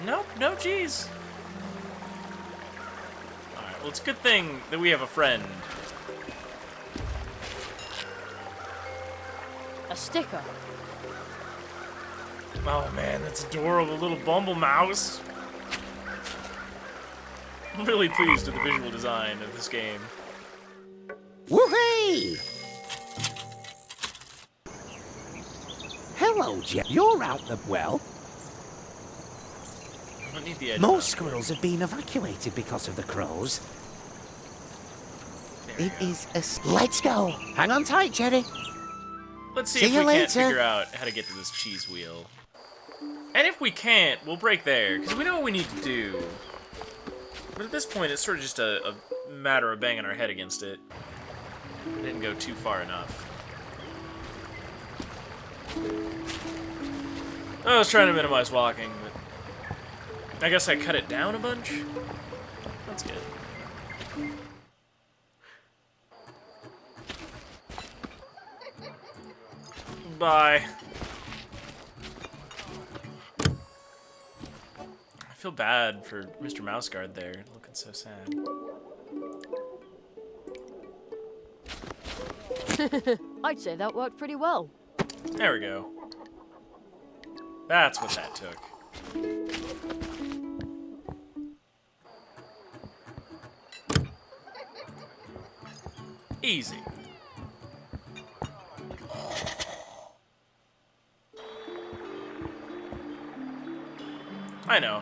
Nope, no cheese. Alright, well, it's a good thing that we have a friend. A sticker. Oh man, that's adorable, little bumble mouse. I'm really pleased with the visual design of this game. Woohoo! Hello, Jerry. You're out the... Well, I don't need the edge. Most squirrels have been evacuated because of the crows. It is a... Let's go. hang on tight, Jerry. Let's see See if you we can't later. figure out how to get to this cheese wheel. And if we can't, we'll break there, because we know what we need to do. But at this point, it's sort of just a matter of banging our head against it. It didn't go too far enough. I was trying to minimize walking, but I guess I cut it down a bunch. That's good. Bye. I feel bad for Mr. Mouseguard there, looking so sad. I'd say that worked pretty well. There we go. That's what that took. Easy. I know.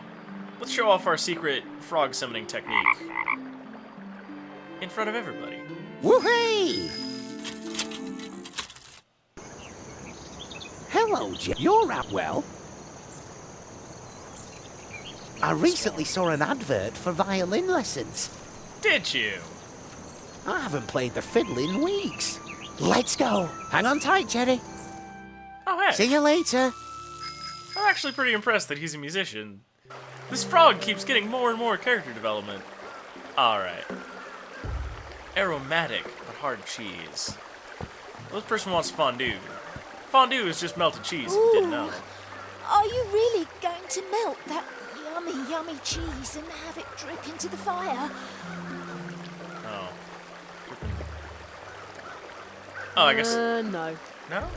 Let's show off our secret frog summoning technique. In front of everybody. Woohoo! Hello, Jim. You're out well. I recently saw an advert for violin lessons. Did you? I haven't played the fiddle in weeks. Let's go. Hang on tight, Jerry. Oh, hey. See you later. I'm actually pretty impressed that he's a musician. This frog keeps getting more and more character development. Alright. Aromatic, but hard cheese. Well, this person wants fondue. Fondue is just melted cheese, if you didn't know. Are you really going to melt that yummy, yummy cheese and have it drip into the fire? Oh. Oh, I guess... No. No?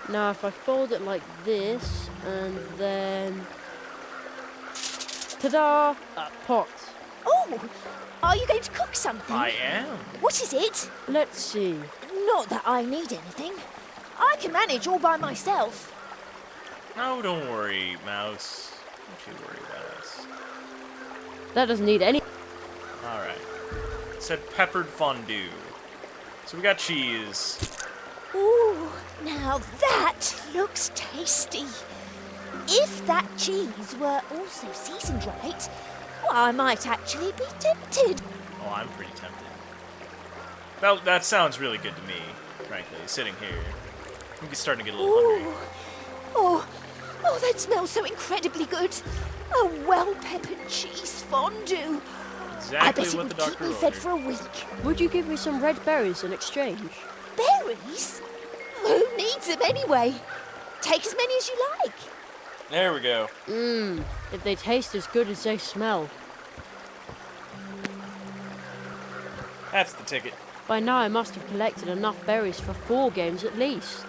Now, if I fold it like this, and then... Ta-da! Pot. Oh! Are you going to cook something? I am. What is it? Let's see. Not that I need anything. I can manage all by myself. Oh, don't worry, Mouse. Don't you worry about us. That doesn't need any... Alright. It said peppered fondue. So we got cheese. Ooh, now that looks tasty. If that cheese were also seasoned right, well, I might actually be tempted. Oh, I'm pretty tempted. That sounds really good to me, frankly, sitting here. I'm starting to get a little hungry. Oh, that smells so incredibly good. A well-peppered cheese fondue. Exactly I bet it what would the keep doctor me ordered. fed for a week. Would you give me some red berries in exchange? Berries? Who needs them anyway? Take as many as you like. There we go. If they taste as good as they smell. That's the ticket. By now I must have collected enough berries for 4 games at least.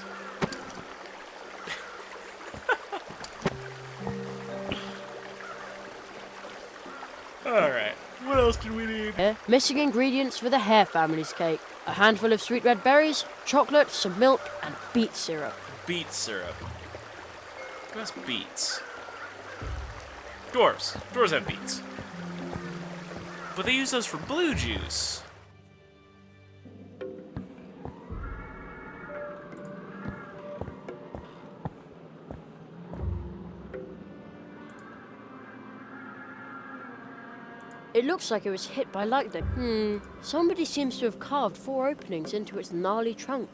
Alright, what else do we need? Missing ingredients for the Hare family's cake. A handful of sweet red berries, chocolate, some milk, and beet syrup. Beet syrup. Who has beets? Dwarves. Dwarves have beets. But they use those for blue juice. It looks like it was hit by lightning. Somebody seems to have carved 4 openings into its gnarly trunk.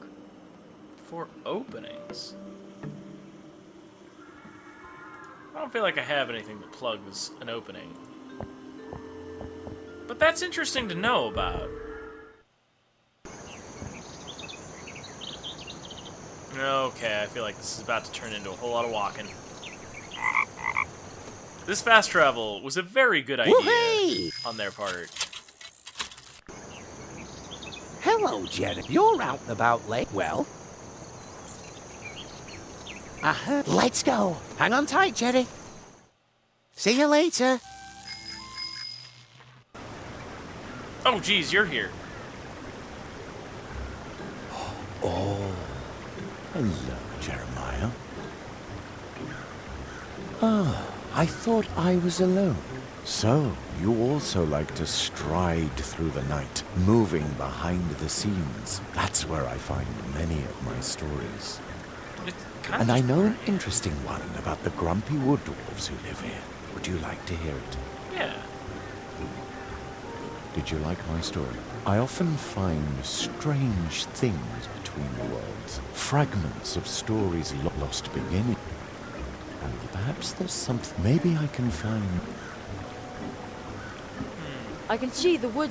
4 openings? I don't feel like I have anything that plugs an opening. But that's interesting to know about. Okay, I feel like this is about to turn into a whole lot of walking. This fast travel was a very good idea on their part. Hello, Jenny. You're out and about late. Well, let's go. Hang on tight, Jerry. See you later. Oh, geez, you're here. Oh, hello, Jeremiah. Ah, I thought I was alone. So, you also like to stride through the night, moving behind the scenes. That's where I find many of my stories. And I know an interesting one about the grumpy wood dwarves who live here. Would you like to hear it? Yeah. Did you like my story? I often find strange things between the worlds. Fragments of stories lost beginning. And perhaps there's something maybe I can find. I can see the wood.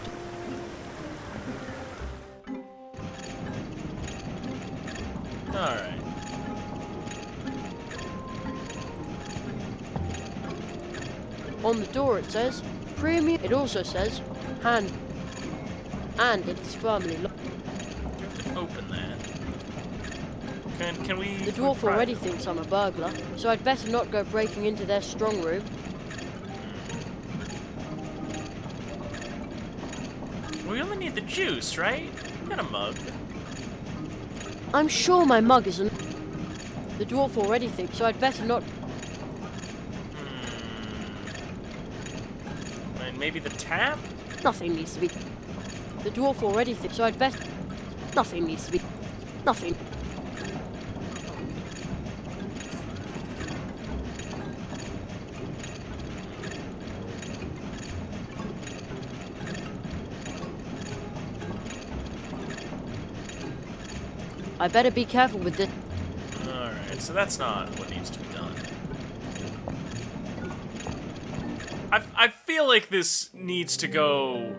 On the door it says, premium. It also says, hand. And it is firmly locked. You have to open that. Can we... The dwarf already thinks I'm a burglar, so I'd better not go breaking into their strong room. We only need the juice, right? We got a mug. I'm sure my mug isn't. The dwarf already thinks, so I'd better not. And maybe the tap? Nothing needs to be. The dwarf already thinks, so I'd better. Nothing needs to be. Nothing. I better be careful with this. Alright, so that's not what needs to be done. I feel like this needs to go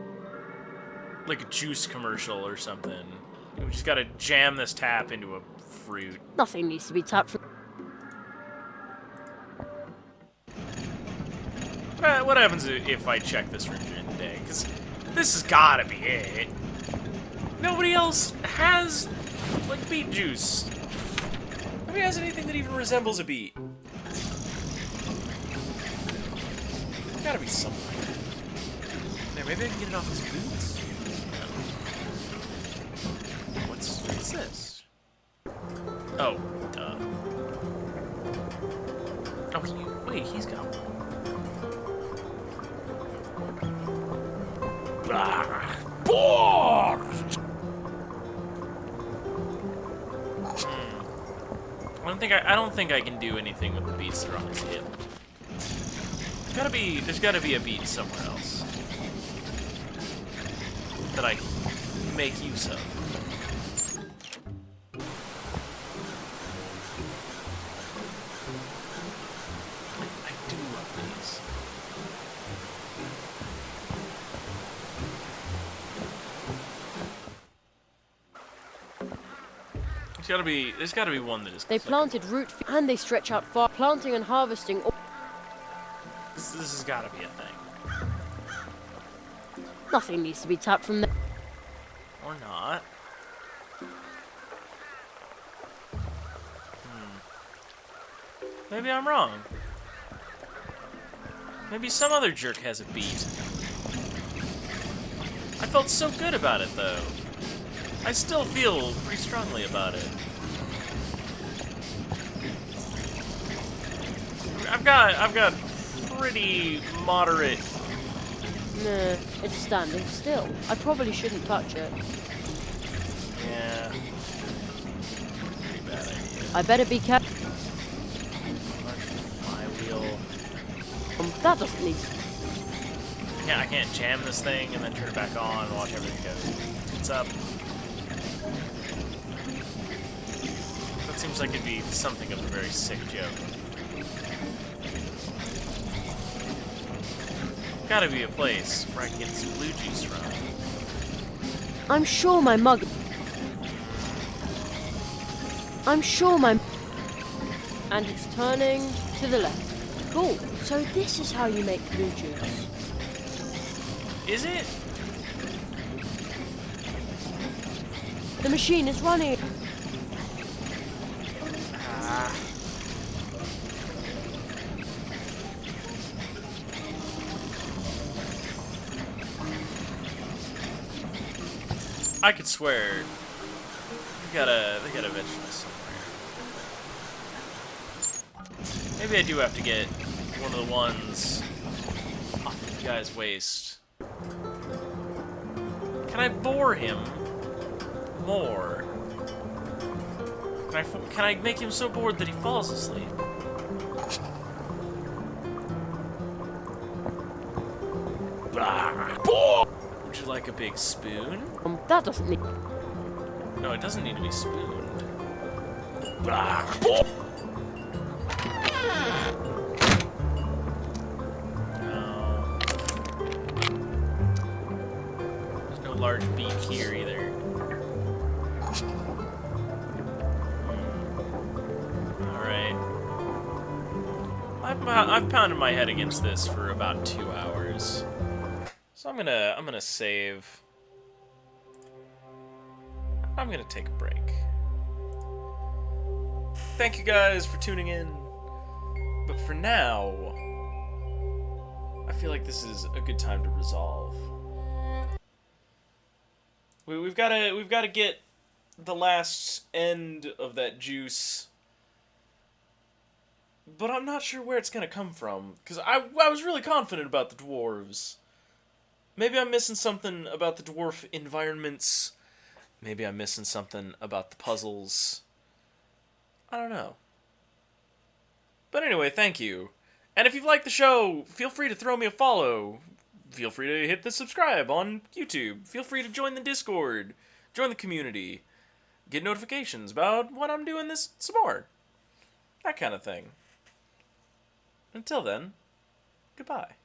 like a juice commercial or something. We just gotta jam this tap into a fruit. Nothing needs to be tapped from. What happens if I check this room during the day? Because this has gotta be it. Nobody else has, like, beet juice. Nobody has anything that even resembles a beet. Gotta be something. There, maybe I can get it off his boots? What's this? Oh, duh. Oh, wait, he's got one. Borged! I don't think I can do anything with the beats that are on his hip. There's gotta be a beat somewhere else that I can make use of. I do love these. There's gotta be one that is. They planted root and they stretch out far. Planting and harvesting. This has gotta be a thing. Nothing needs to be tapped from there. Or not. Maybe I'm wrong. Maybe some other jerk has a beat. I felt so good about it, though. I still feel pretty strongly about it. I've got pretty moderate. Nah, it's standing still. I probably shouldn't touch it. Yeah. Pretty bad idea. I better be careful. My wheel. That doesn't need to. Yeah, I can't jam this thing and then turn it back on and watch everything go. It's up. That seems like it'd be something of a very sick joke. Gotta be a place where I can get this blue juice from. I'm sure my mug. And it's turning to the left. Cool. So this is how you make blue juice. Is it? The machine is running. I could swear they gotta mention this somewhere. Maybe I do have to get one of the ones off the guy's waist. Can I bore him more? Can I make him so bored that he falls asleep? Would you like a big spoon? That doesn't need. No, it doesn't need to be spooned. No. There's no large beak here either. Alright. I've pounded my head against this for about 2 hours. So I'm gonna save. I'm gonna take a break. Thank you guys for tuning in. But for now, I feel like this is a good time to resolve. We've got to get the last end of that juice. But I'm not sure where it's gonna come from, because I was really confident about the dwarves. Maybe I'm missing something about the dwarf environments. Maybe I'm missing something about the puzzles. I don't know. But anyway, thank you. And if you've liked the show, feel free to throw me a follow. Feel free to hit the subscribe on YouTube. Feel free to join the Discord. Join the community. Get notifications about when I'm doing this some more. That kind of thing. Until then, goodbye.